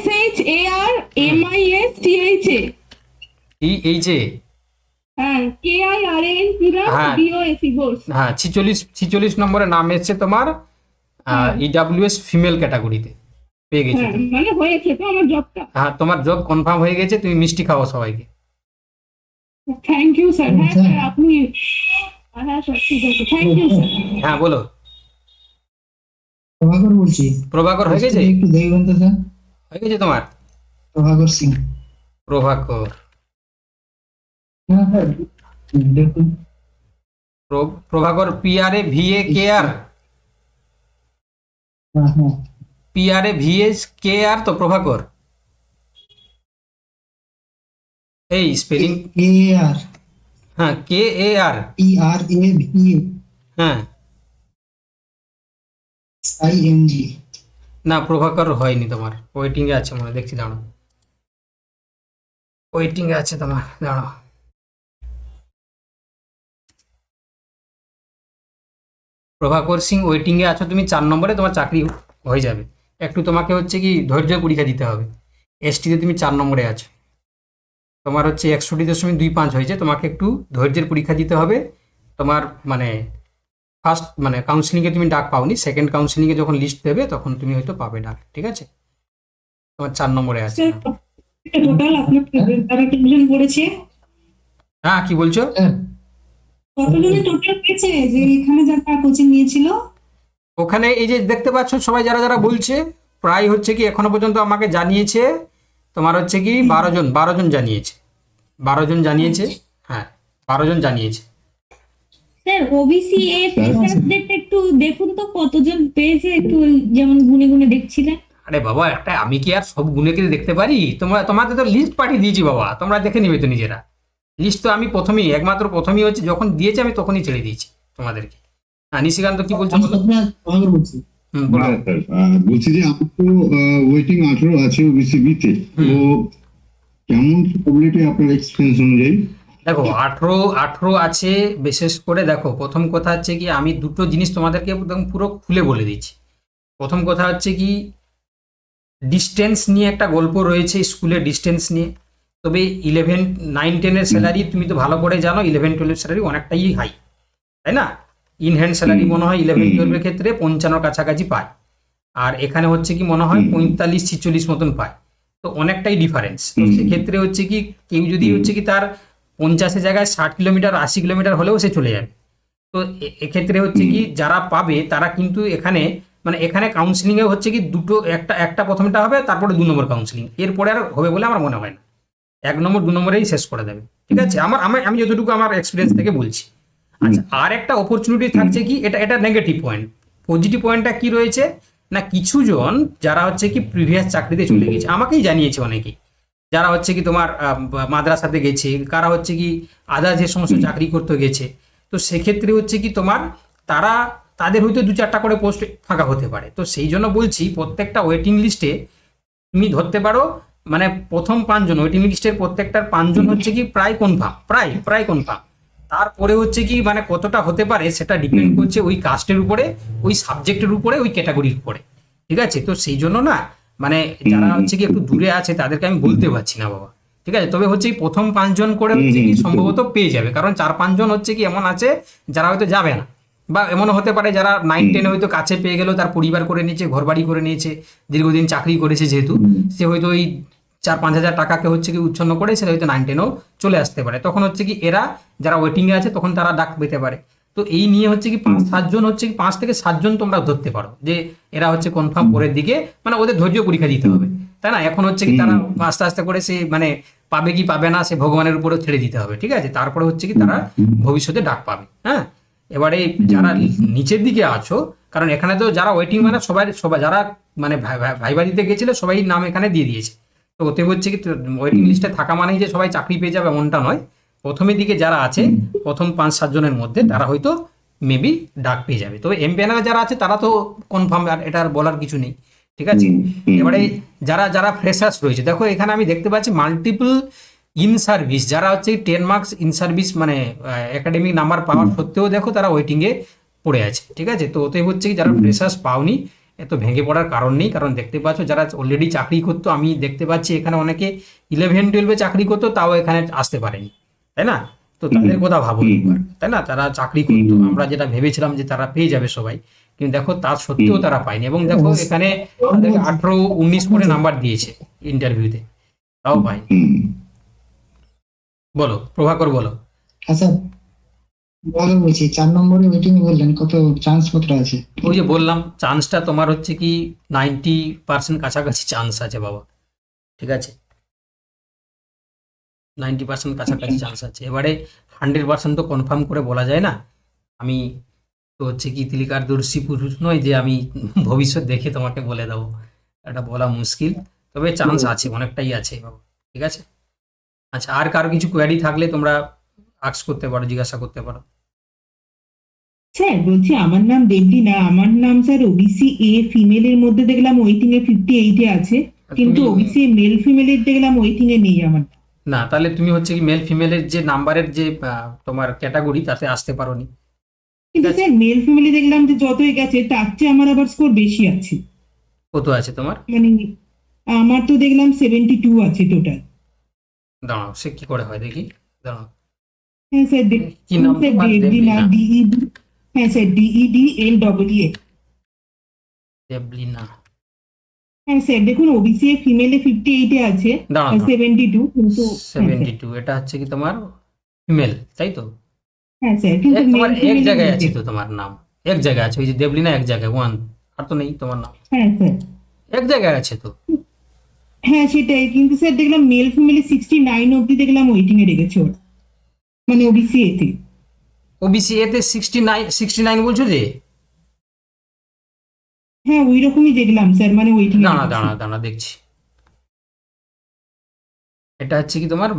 SHARMISTHA EH হ্যাঁ KIRAN কিরণ হ্যাঁ। BOS বোস হ্যাঁ 46 নম্বরে নাম এসছে তোমার EWS ফিমেল ক্যাটাগরিতে পেয়ে গেছো হ্যাঁ তুমি। মানে হয়েছে তো আমার জবটা হ্যাঁ তোমার জব কনফার্ম হয়ে গেছে তুমি মিষ্টি খাওয়া সবাইকে থ্যাংক ইউ স্যার হ্যাঁ স্যার আপনি হ্যাঁ স্যার ঠিক আছে থ্যাংক ইউ স্যার হ্যাঁ বলো প্রভাকর বলছি প্রভাকর হয়ে গেছে একটু দেখবেন তো স্যার হয়ে গেছে তোমার প্রভাকর সিং প্রভাকর হ্যাঁ স্যার দেখুন প্রভাকর PRAVAKR হ্যাঁ হ্যাঁ PRAVAKR তো প্রভাকর এই স্পেলিং AR হ্যাঁ KAR PRAVA হ্যাঁ ING না প্রভাকর হয়নি তোমার ওয়েটিং এ আছে মনে হয়, দেখছি দাঁড়াও ওয়েটিং এ আছে তোমার দাঁড়াও প্রভাকর সিং ওয়েটিং এ আছো তুমি 4 নম্বরে তোমার চাকরি হয়ে যাবে একটু তোমাকে হচ্ছে কি ধৈর্য পরীক্ষা দিতে হবে এসটিতে তুমি 4 নম্বরে আছো তোমার হচ্ছে 61.25 হয়েছে তোমাকে একটু ধৈর্যের পরীক্ষা দিতে হবে তোমার মানে ফার্স্ট মানে কাউন্সিলিংয়ে তুমি ডাক পাওনি সেকেন্ড কাউন্সিলিংয়ে যখন লিস্ট দেবে তখন তুমি হয়তো পাবে ডাক ঠিক আছে তোমার 4 নম্বরে আছে টোটাল আপনার তারা কতজন পড়েছে হ্যাঁ কি বলছো কতজনের টোটাল পেয়েছে যে এখানে যারা কোচিং নিয়েছিল ওখানে এই যে দেখতে পাচ্ছ সবাই যারা যারা বলছে প্রায় হচ্ছে কি এখনো পর্যন্ত আমাকে জানিয়েছে তোমার হচ্ছে কি 12 জন জানিয়েছে, 12 জন জানিয়েছে, হ্যাঁ 12 জন জানিয়েছে। স্যার ওবিসি এ ফ্রেশারদেরটা একটু দেখুন তো কতজন পেয়েছে, একটু যেমন গুনে গুনে দেখছিলেন। আরে বাবা, একটা আমি কি আর সব গুনে করে দেখতে পারি? তোমাদের তো লিস্ট পাঠিয়ে দিয়েছি বাবা, তোমরা দেখে নিবে তো নিজেরা। লিস্ট তো আমি একমাত্র প্রথমেই হচ্ছে যখন দিয়েছি আমি তখনই ছেড়ে দিয়েছি তোমাদেরকে। হ্যাঁ নিশিকান্ত কি বলছো বলো? বলছি বলো। বলছি যে আমার তো ওয়েটিং 18 আছে ওবিসি বিতে, তো কেমন প্রবাবিলিটি আপনার এক্সপিরিয়েন্স অনুযায়ী? দেখো 18 আছে। বিশেষ করে দেখো, প্রথম কথা হচ্ছে কি আমি দুটো জিনিস তোমাদেরকে একদম পুরো খুলে বলে দিচ্ছি। প্রথম কথা হচ্ছে কি ডিস্টেন্স নিয়ে একটা গল্প রয়েছে, স্কুলের ডিস্টেন্স নিয়ে। তবে 11, 9, 10-এর স্যালারি তুমি তো ভালো করে জানো, 11, 12 স্যালারি অনেকটাই হাই, তাই না? ইন হ্যান্ড স্যালারি মনে হয় 11, 12-এর ক্ষেত্রে 55 কাছাকাছি পায়, আর এখানে হচ্ছে কি মনে হয় 45-46 মতন পায়। তো অনেকটাই ডিফারেন্স। তো সেক্ষেত্রে হচ্ছে কি কেউ যদি হচ্ছে কি তার 50-এর জায়গায় 60 কিলোমিটার 80 কিলোমিটার হলেও সে চলে যাবে। তো এক্ষেত্রে হচ্ছে কি যারা পাবে তারা কিন্তু এখানে মানে এখানে কাউন্সিলিং এ হচ্ছে কি দুটো, একটা প্রথমটা হবে, তারপরে 2 নম্বর কাউন্সিলিং, এরপরে আর হবে বলে আমার মনে হয় না। 1 নম্বর 2 নম্বরেই শেষ করে দেবে, ঠিক আছে? আমি যতটুকু আমার এক্সপিরিয়েন্স থেকে বলছি। আচ্ছা, আর একটা অপরচুনিটি থাকছে কি, এটা নেগেটিভ পয়েন্ট। পজিটিভ পয়েন্টটা কি রয়েছে না, কিছু জন যারা হচ্ছে কি প্রিভিয়াস চাকরিতে চলে গেছে, আমাকেই জানিয়েছে অনেকেই, যারা হচ্ছে কি তোমার মাদ্রাসাতে গেছে, কারা হচ্ছে কি আদার যে সমস্ত চাকরি করতে গেছে। তো সেক্ষেত্রে হচ্ছে কি তোমার তাদের হয়তো 2-4টা করে পোস্ট ফাঁকা হতে পারে। তো সেই জন্য বলছি প্রত্যেকটা ওয়েটিং লিস্টে তুমি ধরতে পারো মানে প্রথম 5 জন ওয়েটিং লিস্টের প্রত্যেকটার 5 জন হচ্ছে কি প্রায় কনফার্ম, প্রায় কনফার্ম। তারপরে হচ্ছে কি মানে কতটা হতে পারে সেটা ডিপেন্ড করছে ওই কাস্টের উপরে, ওই সাবজেক্টের উপরে, ওই ক্যাটাগরির উপরে, ঠিক আছে? তো সেই জন্য না মানে যারা হচ্ছে কি একটু দূরে আছে তাদেরকে আমি বলতে পারছি না বাবা, ঠিক আছে? তবে হচ্ছে কি প্রথম 5 জন করে হচ্ছে কি সম্ভবত পেয়ে যাবে, কারণ 4-5 জন হচ্ছে কি এমন আছে যারা হয়তো যাবে না, বা এমনও হতে পারে যারা 9, 10 হয়তো কাছে পেয়ে গেল, তার পরিবার করে নিয়েছে, ঘরবাড়ি করে নিয়েছে, দীর্ঘদিন চাকরি করেছে যেহেতু, সে হয়তো ওই 4-5 হাজার টাকাকে হচ্ছে কি উচ্ছন্ন করে সেটা হয়তো 9, 10-ও চলে আসতে পারে। তখন হচ্ছে কি এরা যারা ওয়েটিং এ আছে তখন তারা ডাক পেতে পারে। তো এই নিয়ে হচ্ছে কি 5-7 জন হচ্ছে কি 5 থেকে 7 জন তোমরা ধরতে পারো যে এরা হচ্ছে কনফার্ম পরের দিকে, মানে ওদের ধৈর্য পরীক্ষা দিতে হবে, তাই না? এখন হচ্ছে কি তারা আস্তে আস্তে করে সে মানে পাবে কি পাবে না সে ভগবানের উপরে ছেড়ে দিতে হবে, ঠিক আছে? তারপরে হচ্ছে কি তারা ভবিষ্যতে ডাক পাবে। হ্যাঁ, এবারে যারা নিচের দিকে আছো, কারণ এখানে তো যারা ওয়েটিং মানে সবাই যারা মানে ভাইবা দিতে গেছিল সবাই নাম এখানে দিয়ে দিয়েছে। তো ওতে হচ্ছে কি ওয়েটিং লিস্টে থাকা মানেই যে সবাই চাকরি পেয়ে যাবে এমনটা নয়। প্রথমের দিকে যারা আছে প্রথম 5-7 জনের মধ্যে তারা হয়তো মেবি ডাক পেয়ে যাবে। তবে এমপিএনআর যারা আছে তারা তো কনফার্ম, আর এটা আর বলার কিছু নেই, ঠিক আছে? এবারে যারা ফ্রেশার্স রয়েছে, দেখো এখানে আমি দেখতে পাচ্ছি মাল্টিপল ইন সার্ভিস, যারা হচ্ছে 10 মার্কস ইন সার্ভিস মানে একাডেমিক নাম্বার পাওয়ার সত্ত্বেও দেখো তারা ওয়েটিং এ পড়ে আছে, ঠিক আছে? তো ওতে হচ্ছে কি যারা ফ্রেশার্স পাওনি এত ভেঙে পড়ার কারণ নেই, কারণ দেখতে পাচ্ছ যারা অলরেডি চাকরি করতো, আমি দেখতে পাচ্ছি এখানে অনেকে 11, 12-এ চাকরি করতো তাও এখানে আসতে পারেনি, তাই না? তো তাদের কথা ভাবো একবার, তাই না? তারা চাকরি করতো, আমরা যেটা ভেবেছিলাম যে তারা পেয়ে যাবে সবাই, কিন্তু দেখো তার সত্ত্বেও তারা পায়নি। এবং দেখো এখানে তাদেরকে 18, 19 করে নাম্বার দিয়েছে ইন্টারভিউতে, তাও পায়নি। বলো প্রভাকর, বলো। আচ্ছা বলো, বলছি 4 নম্বরে ওয়েটিং বললেন, কত চান্স কত আছে? ওই যে বললাম চান্সটা তোমার হচ্ছে কি 90% কাছাকাছি চান্স আছে বাবা, ঠিক আছে? 90% কাছাকাছি চান্স আছে। এবারে 100% তো কনফার্ম করে বলা যায় না। আমি তো হচ্ছে কি তিলিকারদর্শী পুরুষ নয় যে আমি ভবিষ্যৎ দেখে তোমাকে বলে দেবো, এটা বলা মুশকিল। তবে চান্স আছে, অনেকটাই আছে বাবা, ঠিক আছে? আচ্ছা, আর কারো কিছু কোয়ারি থাকলে তোমরা আস্ক করতে পারো, জিজ্ঞাসা করতে পারো। স্যার বলছি আমার নাম দেবলীনা, আমার নাম স্যার ওবিসি এ ফিমেলের মধ্যে দেখলাম ওয়েটিং এ 58-এ আছে, কিন্তু ওবিসি মেল ফিমেলের দেখলাম ওয়েটিং এ নেই আমার। না, তাহলে তুমি হচ্ছে কি মেল ফিমেলের যে নাম্বারের যে তোমার ক্যাটাগরি তাতে আসতে পারোনি। কিন্তু স্যার মেল ফিমেলে দেখলাম যে যতই গেছে তার চেয়ে আমার আবার স্কোর বেশি আছে। কত আছে তোমার? মানে আমার তো দেখলাম 72 আছে টোটাল। দাঁড়াও, সে কি করে হয় দেখি, দাঁড়াও। হ্যাঁ স্যার, কি নাম তোমার? দেবলীনা, ডিইডি। হ্যাঁ স্যার, DEDLEA। দেবলীনা। হ্যাঁ স্যার দেখুন ওবিসি এ ফিমেলে 58-এ আছে, দাঁড়াও 72 কিন্তু 72, এটা হচ্ছে কি তোমার ফিমেল, তাই তো? হ্যাঁ স্যার, কিন্তু তোমার male এক female জায়গায় মধ্যে। আছে তো, তোমার নাম এক জায়গায় আছে, ওই যে দেবলীনা এক জায়গায়, 1 আর তো নেই তোমার নাম, হ্যাঁ স্যার, এক জায়গায় আছে তো। হ্যাঁ সেটাই, কিন্তু স্যার দেখলাম মেল ফিমেলে 69 অব্দি দেখলাম ওয়েটিং এ রেখেছে ওরা, মানে ওবিসি এতে। ওবিসি এতে 69 বলছো যে? হ্যাঁ ওই রকমই দেখলাম স্যার, মানে ওয়েটিং এ দাঁড়া রেখেছে। দাঁড়া দাঁড়া দেখছি। এটা হচ্ছে কি তোমার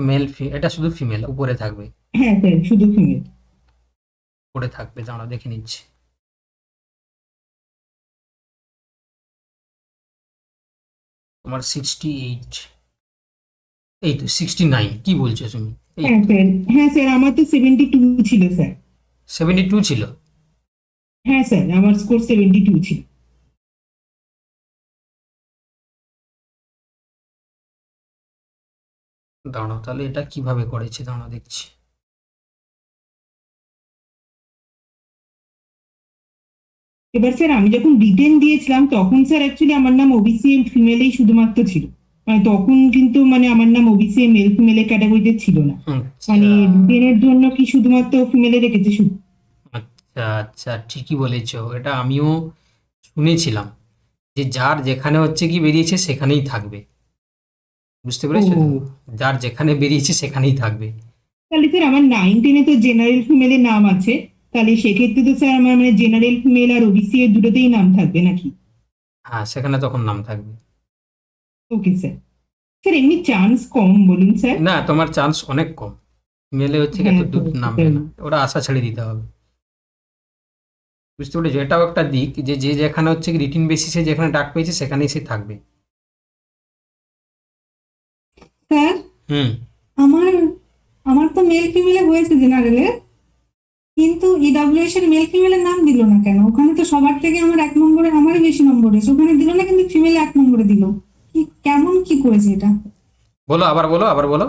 এটা শুধু ফিমেল উপরে থাকবে, হ্যাঁ স্যার শুধু ফিমেল। উপরে থাকবে, দাঁড়া দেখে নিচ্ছি। তোমার 68, এই তো 69 কি বলছো তুমি? এই হ্যাঁ স্যার, হ্যাঁ স্যার আমার তো 72 ছিল স্যার। 72 ছিল। হ্যাঁ স্যার আমার স্কোর 72 ছিল। দাঁড়াও তাহলে এটা কিভাবে করেছে, দাঁড়া দেখছি। এবার স্যার আমি যখন রিটেন দিয়েছিলাম তখন স্যার অ্যাকচুয়ালি আমার নাম ওবিসি ফিমেলেই শুধুমাত্র ছিল, মানে তখন কিন্তু মানে আমার নাম ওবিসি মেল ফিমেলের ক্যাটাগরিতে ছিল না, মানে রিটেনের জন্য কি শুধুমাত্র ফিমেলে রেখেছে শুধু। আচ্ছা আচ্ছা ঠিকই বলেছো, এটা আমিও শুনেছিলাম যে যার যেখানে হচ্ছে কি বেরিয়েছে সেখানেই থাকবে, বুঝতে পেরেছো তো? ও। যার যেখানে বেরিয়েছে সেখানেই থাকবে। তাহলে স্যার আমার 9-10-এ তো জেনারেল ফিমেলের নাম আছে, তাহলে সেক্ষেত্রে তো স্যার আমার মানে জেনারেল ফিমেল আর ওবিসি এর দুটোতেই নাম থাকবে নাকি? হ্যাঁ সেখানে তখন নাম থাকবে। Okay sir. স্যার এমনি চান্স কম বলুন স্যার। না তোমার চান্স অনেক কম, মেলে হচ্ছে কি এত হ্যাঁ, দূর তো নামবে সেটাই। না, ওরা আশা ছেড়ে দিতে হবে, বুঝতে পেরেছো? এটাও একটা দিক যে যে যেখানে হচ্ছে কি রিটিন বেসিসে যেখানে ডাক পেয়েছে সেখানেই সে থাকবে। স্যার হুম। আমার আমার তো মেল ফিমেলে হয়েছে জেনারেলে, কিন্তু ইডব্লিউএস এর মেল ফিমেলের নাম দিল না কেন? ওখানে তো সবার থেকে আমার 1 নম্বরে, আমারই বেশি নম্বর এসে ওখানে দিল না, কিন্তু ফিমেলে 1 নম্বরে দিল। কি কেমন কি করেছে এটা? বলো আবার বলো আবার বলো।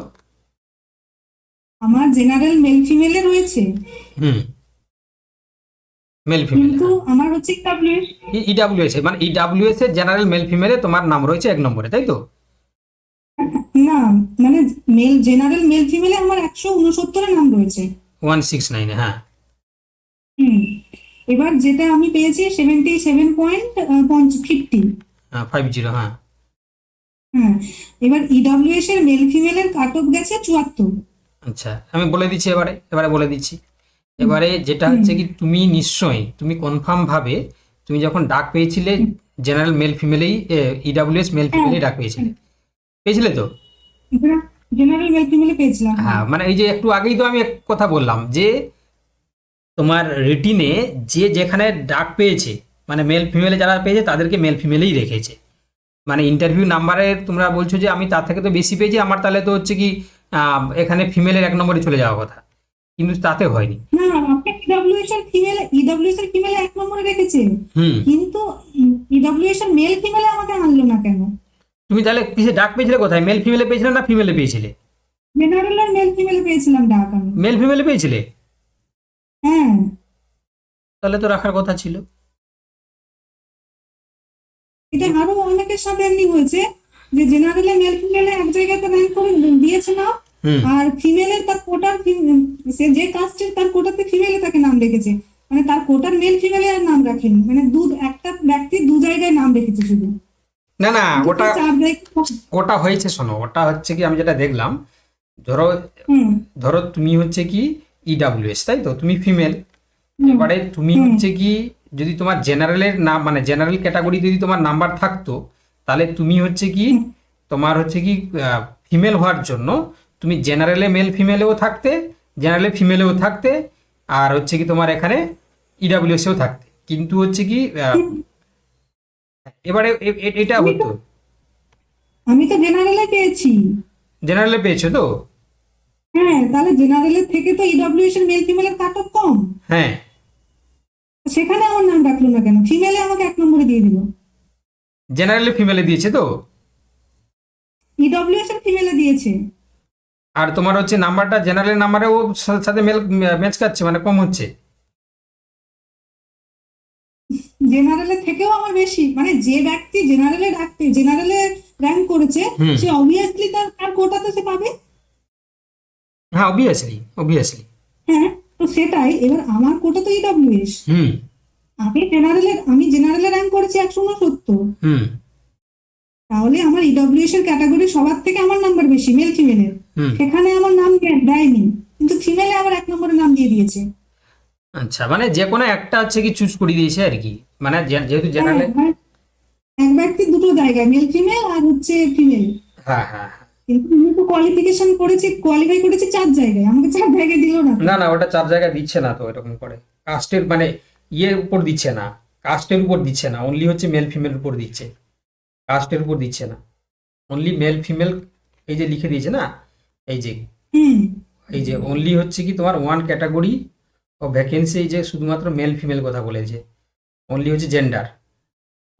আমার জেনারেল মেল ফিমেলে রয়েছে, হুম, মেল ফিমেল। কিন্তু আমার হচ্ছে ইডব্লিউএস। ইডাব্লিউএস মানে ইডাব্লিউএস এর জেনারেল মেল ফিমেলে তোমার নাম রয়েছে 1 নম্বরে, তাই তো? না, মানে জেনারেল মেল ফিমেলে আমার 169 নাম রয়েছে। 169 হ্যাঁ। হুম। এবার যেটা আমি পেয়েছি 77.50। 50 হ্যাঁ। হ্যাঁ, এবার ইডব্লিউএস এর মেল ফিমেলের কাট অফ গেছে 74। আচ্ছা আমি বলে দিচ্ছি, এবারে বলে দিচ্ছি। এবারে যেটা হচ্ছে কি তুমি নিশ্চয়ই তুমি কনফার্ম ভাবে তুমি যখন ডাক পেয়েছিলে জেনারেল মেল ফিমেলেই, ইডাব্লিউএস মেল ফিমেলেই ডাক পেয়েছিলে তো? জেনারেল মেল ফিমেলে পেয়েছিলাম। হ্যাঁ মানে এই যে একটু আগেই তো আমি এক কথা বললাম যে তোমার রিটিনে যে যেখানে ডাক পেয়েছে মানে মেল ফিমেলে যারা পেয়েছে তাদেরকে মেল ফিমেলেই রেখেছে, মানে ইন্টারভিউ নাম্বারে তোমরা বলছো যে আমি তার থেকে তো বেশি পেয়েছি, আমার তাহলে তো হচ্ছে কি এখানে ফিমেলের 1 নম্বরে চলে যাওয়ার কথা, কিন্তু তাতে হয়নি। না, আপনি ইডব্লিউএস এর ফিমেলে 1 নম্বরে রেখেছে, হুম। কিন্তু ইডব্লিউএস এর মেল ফিমেলে আমাকে আনলো না কেন? তুমি তাহলে কিসে ডাক পেয়েছিলে, কোথায় মেল ফিমেলে পেয়েছিলে না ফিমেলে পেয়েছিলে? জেনারেল আর মেল ফিমেলে পেয়েছিলাম ডাক আমি। মেল ফিমেলে পেয়েছিলে? হ্যাঁ, তাহলে তো রাখার কথা ছিল। এটা আরো অনেকের সাথে এমনি হয়েছে যে জেনারেলে মেল ফিমেলে এক জায়গাতে র্যাঙ্ক করে দিয়েছে না, হুম। আর ফিমেলের তার কোটার সে যে কাস্টের তার কোটাতে ফিমেলে তাকে নাম রেখেছে, মানে তার কোটার মেল ফিমেলে আর নাম রাখেনি, মানে একটা ব্যক্তি 2 জায়গায় নাম রেখেছে শুধু। না না ওটা 4 জায়গায়। ওটা হয়েছে, শোনো ওটা হচ্ছে কি আমি যেটা দেখলাম, ধরো হুম। ধরো তুমি হচ্ছে কি ইডাব্লিউএস তাই তো, তুমি ফিমেল, এবারে তুমি হচ্ছে কি যদি তোমার জেনারেলের নাম মানে জেনারেল ক্যাটাগরি যদি তোমার নাম্বার থাকতো তাহলে তুমি হচ্ছে কি তোমার হচ্ছে কি ফিমেল হওয়ার জন্য তুমি জেনারেলে মেল ফিমেলেও থাকতে, জেনারেলে ফিমেলেও থাকতে, আর হচ্ছে কি তোমার এখানে ইডাব্লিউএসেও থাকতে, কিন্তু হচ্ছে কি এবারে এটা হতো। আমি তো জেনারেলে পেয়েছি। জেনারেলে পেয়েছো তো? হ্যাঁ, তাহলে জেনারেলের থেকে তো ইডব্লিউএস এর মেল ফিমেলের কাট অফ কম, হ্যাঁ সেখানে আমার নাম রাখলো না কেন? ফিমেলে আমাকে 1 নম্বরে দিয়ে দিল। জেনারেলে ফিমেলে দিয়েছে তো, ইডব্লিউএস এর ফিমেলে দিয়েছে। আর তোমার হচ্ছে নাম্বারটা জেনারেল নাম্বারেও সাথে ম্যাচ খাচ্ছে মানে কম হচ্ছে। জেনারেলের থেকেও আমার বেশি, মানে যে ব্যক্তি জেনারেলে র্যাঙ্ক করেছে সে অবভিয়াসলি তার কোটাতে সে পাবে। হ্যাঁ অবভিয়াসলি। হ্যাঁ, তো সেটাই। এবার আমার কোটা তো ইডব্লিউএস, হুম আমি জেনারেলে র্যাঙ্ক করেছি 169। হুম তাহলে আমার ইডব্লিউএস এর ক্যাটাগরি সবার থেকে আমার নাম্বার বেশি মেল ফিমেলের, হুম। সেখানে আমার নাম দেয়নি, কিন্তু ফিমেলে আবার 1 নম্বরে নাম দিয়ে দিয়েছে। আচ্ছা, মানে যে কোনো একটা হচ্ছে কি চুজ করে দিয়েছে আর কি, মানে যেহেতু জেনারেলে। হ্যাঁ, এক ব্যক্তি দুটো জায়গায় মেল ফিমেল আর হচ্ছে ফিমেল, হ্যাঁ হ্যাঁ হ্যাঁ। কিন্তু আমি তো কোয়ালিফাই করেছি 4 জায়গায়, আমাকে 4 জায়গায় দিল না তো। না না, ওটা 4 জায়গায় দিচ্ছে না তো, এরকম করে কাস্টের মানে ইয়ের উপর দিচ্ছে না, কাস্টের উপর দিচ্ছে না, অনলি হচ্ছে মেল ফিমেল উপর দিচ্ছে, কাস্টের উপর দিচ্ছে না, অনলি মেল ফিমেল। এই যে লিখে দিয়েছে না, এই যে হুম। এই যে অনলি হচ্ছে কি তোমার 1 ক্যাটাগরি ও ভ্যাকেন্সি, এই যে শুধুমাত্র মেল ফিমেল কথা বলেছে, অনলি হচ্ছে জেন্ডার,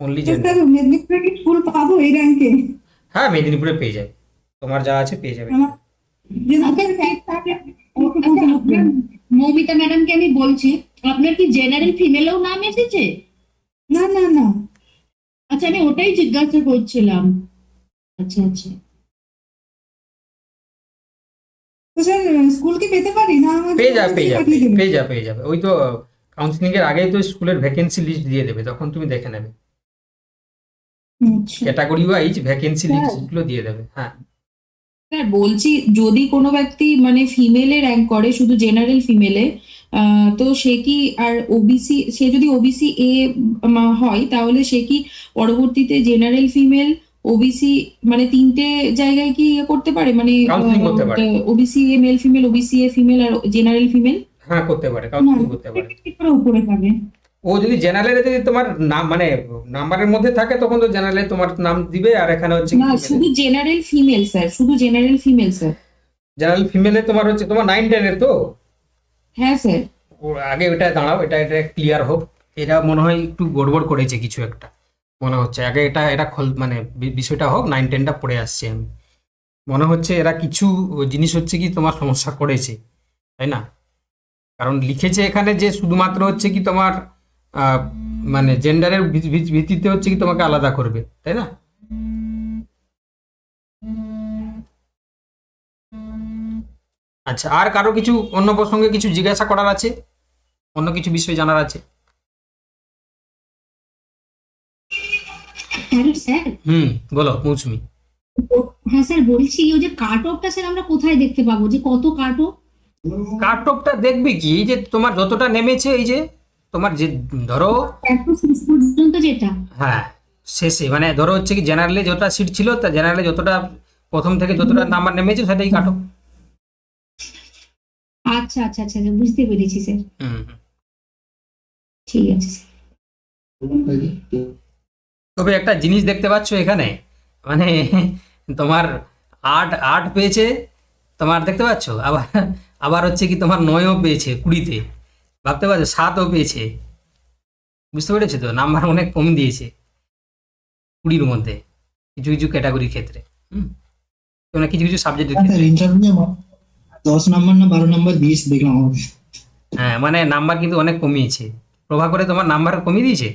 অনলি তো জেন্ডার। স্যার মেদিনীপুরে কি ফুল পাবো এই র্যাঙ্কে? হ্যাঁ, মেদিনীপুরে পেয়ে যাবে, তোমার যা আছে পেয়ে যাবে। আমার মৌমিতা ম্যাডামকে আমি বলছি, আপনার কি জেনারেল ফিমেলেও নাম এসেছে? না না না, আচ্ছা, আমি ওটাই জিজ্ঞাসা করছিলাম। আচ্ছা আচ্ছা। তো স্যার স্কুল কি পেতে পারি না? আমাকে পেয়ে যাবে পেয়ে যাবে পাঠিয়ে দেবে? পেয়ে যাবে পেয়ে যাবে, ওই তো কাউন্সিলিং এর আগেই তো স্কুলের ভ্যাকেন্সি লিস্ট দিয়ে দেবে, তখন তুমি দেখে নেবে, আচ্ছা। ক্যাটাগরি ওয়াইজ ভ্যাকেন্সি লিস্টগুলো দিয়ে দেবে। হ্যাঁ, স্যার বলছি, যদি কোনো ব্যক্তি মানে ফিমেলে র্যাঙ্ক করে শুধু জেনারেল ফিমেলে, তো সে কি আর ওবিসি, সে যদি ওবিসি এ হয় তাহলে সে কি পরবর্তীতে জেনারেল ফিমেল ওবিসি মানে 3টে জায়গায় কি ইয়ে করতে পারে, মানে Counseling করতে পারে। OBC A male female, OBC A female আর জেনারেল ফিমেল? হ্যাঁ করতে পারে, কাউন্সিলিং করতে পারে। কি করে উপরে পাবে? ও যদি জেনারেলে যদি তোমার নাম মানে নাম্বারের মধ্যে থাকে, তখন তো জেনারেলে তোমার নাম দিবে, আর এখানে হচ্ছে না, শুধু জেনারেল ফিমেল স্যার, শুধু জেনারেল ফিমেল স্যার। জেনারেল ফিমেলে তোমার হচ্ছে তোমার 9-10 এর তো। হ্যাঁ স্যার। আগে ওটা দাঁড়াও, এটা এটা ক্লিয়ার হোক। এটা মনে হয় একটু গড়বড় করেছে কিছু একটা, মনে হচ্ছে। আগে এটা এটা মানে বিষয়টা হোক, 9-10টা পড়ে আসছে আমি, মনে হচ্ছে এরা কিছু জিনিস হচ্ছে কি তোমার সমস্যা করেছে, তাই না? কারণ লিখেছে এখানে যে শুধুমাত্র হচ্ছে কি তোমার মানে জেন্ডারের ভিত্তিতে হচ্ছে কি তোমাকে আলাদা করবে, তাই না? আচ্ছা, আর কারো কিছু অন্য প্রসঙ্গে কিছু জিজ্ঞাসা করার আছে, অন্য কিছু বিষয় জানার আছে? Hello sir. বলো মৌসুমি। হ্যাঁ স্যার, বলছি ওই যে কাট অফটা স্যার আমরা কোথায় দেখতে পাবো, যে কত কাট অফ? কাট অফটা দেখবে কি, এই যে তোমার যতটা নেমেছে, এই যে তোমার যে ধরো একদম শেষ পর্যন্ত যেটা। হ্যাঁ শেষে, মানে ধরো হচ্ছে কি জেনারেলে যতটা সিট ছিল, তা জেনারেলে যতটা প্রথম থেকে যতটা নাম্বার নেমেছে সেটাই কাট অফ। আচ্ছা আচ্ছা আচ্ছা, বুঝতে পেরেছি স্যার। ঠিক আছে স্যার। তবে একটা জিনিস দেখতে পাচ্ছ এখানে, মানে তোমার 8 পেয়েছে তোমার, দেখতে পাচ্ছ? আবার আবার হচ্ছে কি তোমার 9ও পেয়েছে 20-তে, ভাবতে পারছো? 7ও পেয়েছে, বুঝতে পেরেছো তো? নাম্বার অনেক কম দিয়েছে 20-র মধ্যে কিছু কিছু ক্যাটাগরির ক্ষেত্রে, মানে কিছু কিছু সাবজেক্টের স্যার ক্ষেত্রে। ইন্টারভিউ 10 নম্বর না 12 নম্বর দিয়েছে দেখলাম আমাকে। হ্যাঁ, মানে নাম্বার কিন্তু অনেক কমিয়েছে, প্রভাকরে তোমার নাম্বার কমিয়ে দিয়েছে,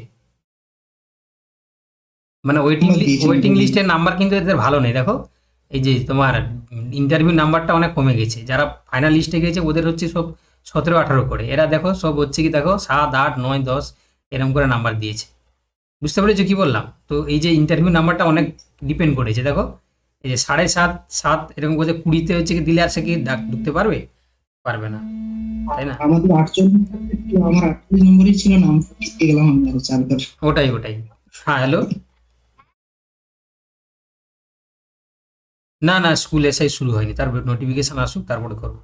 মানে ওয়েটিং লিস্টের নাম্বার কিন্তু এদের ভালো নেই। দেখো এই যে তোমার ইন্টারভিউ নাম্বারটা অনেক কমে গেছে, যারা ফাইনাল লিস্টে গেছে ওদের হচ্ছে সব 17-18 করে, এরা দেখো সব হচ্ছে কি দেখো 7, 8, 9, 10 এরকম করে নাম্বার দিয়েছে, বুঝতে পেরেছো কি বললাম? তো এই যে ইন্টারভিউ নাম্বারটা অনেক ডিপেন্ড করেছে। দেখো এই যে 7.5, 7 এরকম করে 20-তে হচ্ছে কি দিলে আর সে কি ঢুকতে পারবে? পারবে না, তাই না? আমাদের 48 আমার 48 নম্বরই ছিল, নাম পেয়ে গেলাম আমি আরো 4 ওটাই। হ্যাঁ হ্যালো, না না, স্কুল এসআই শুরু হয়নি, তার নোটিফিকেশন আসুক তারপরে করবো।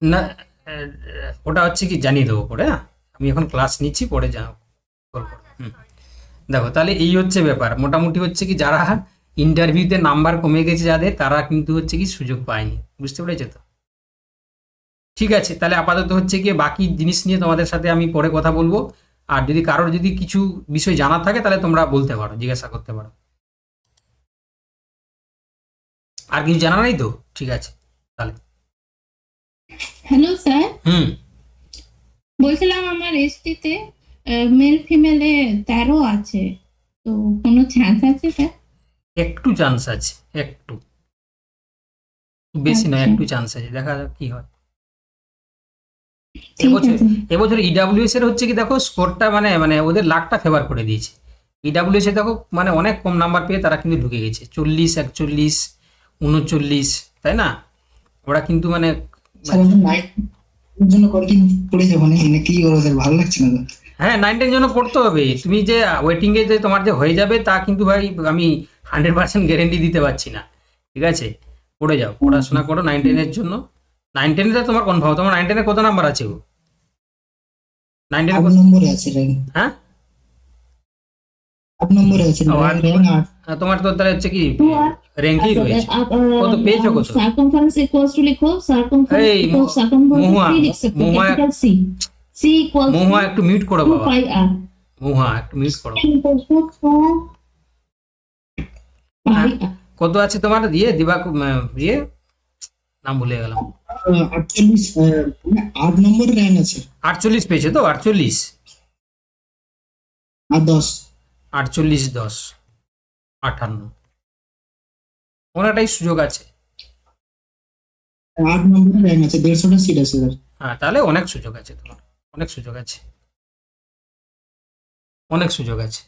না, ওটা হচ্ছে কি জানিয়ে দেবো পরে। হ্যাঁ, আমি এখন ক্লাস নিচ্ছি, পরে কল করবো। দেখো তাহলে এই হচ্ছে ব্যাপার, মোটামুটি হচ্ছে কি যারা ইন্টারভিউতে নাম্বার কমে গেছে যাদের, তারা কিন্তু হচ্ছে কি সুযোগ পায়নি, বুঝতে পেরেছো তো? ঠিক আছে, তাহলে আপাতত হচ্ছে কি বাকি জিনিস নিয়ে তোমাদের সাথে আমি পরে কথা বলবো। আর যদি কারোর যদি কিছু বিষয় জানার থাকে তাহলে তোমরা বলতে পারো, জিজ্ঞাসা করতে পারো। আর কিছু জানা নাই তো? ঠিক আছে তাহলে। হ্যালো স্যার, হুম বলছিলাম আমার এসটিতে মেল ফিমেলে 13 আছে, তো কোনো চান্স আছে স্যার? একটু চান্স আছে, একটু, বেশি নয়, একটু চান্স আছে, দেখা যাক কি হয়। ঠিক এবছর আছে। এবছর ইডাব্লিউএস এর হচ্ছে কি দেখো স্কোরটা মানে মানে ওদের লাখটা ফেভার করে দিয়েছে। ইডাব্লিউএস এ দেখো মানে অনেক কম নাম্বার পেয়ে তারা কিন্তু ঢুকে গেছে 40, 41, 39, তাই না? ওরা কিন্তু মানে স্যার এখন নাইট জন্য কন্টিন পড়ে যাবো নাকি ওদের ভালো লাগছে না তো? হ্যাঁ 9-10 জন্য পড়তে হবে। তুমি যে ওয়েটিং এ যে তোমার যে হয়ে যাবে তা কিন্তু ভাই আমি 100% গ্যারেন্টি দিতে পারছি না, ঠিক আছে? পড়ে যাও, পড়াশোনা করো 9-10 এর জন্য। 9-10 এ তোমার কনফার্ম, তোমার 9-10 এ কত নাম্বার আছে গো? 9-10 এ 8 নম্বরে আছে র্যাঙ্ক, হ্যাঁ 8 নম্বরে আছে ও, র্যাঙ্ক 8। তোমার তো তাহলে হচ্ছে কি তো আর র্যাঙ্কই রয়েছে। কত পেয়েছো কত? সার্কামফারেন্স ইকুয়ালস টু লিখো, সার্কামফারেন্স এই, ইকুয়ালস সার্কামফারেন্স মহুয়া, 3 লিখ सकते মহুয়া, ক্যাপিটাল সি, সি ইকুয়ালস মহুয়া একটু মিউট করো টু বাবা, পাই আর মহুয়া একটু মিউট করো। পাই কত আছে তোমার ইয়ে দিবা ইয়ে নাম ভুলে গেলাম। 48 মানে 8 নম্বরে র্যাঙ্ক আছে 48 পেয়েছে তো, 48, আর 10। 48, 10, 58, ওনাটাই সুযোগ আছে। 8 নম্বরে র্যাঙ্ক আছে, 150টা সিট আছে স্যার। হ্যাঁ তাহলে অনেক সুযোগ আছে তোমার, অনেক সুযোগ আছে, অনেক সুযোগ আছে।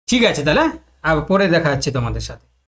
ঠিক আছে তাহলে, আর পরে দেখা যাচ্ছে তোমাদের সাথে।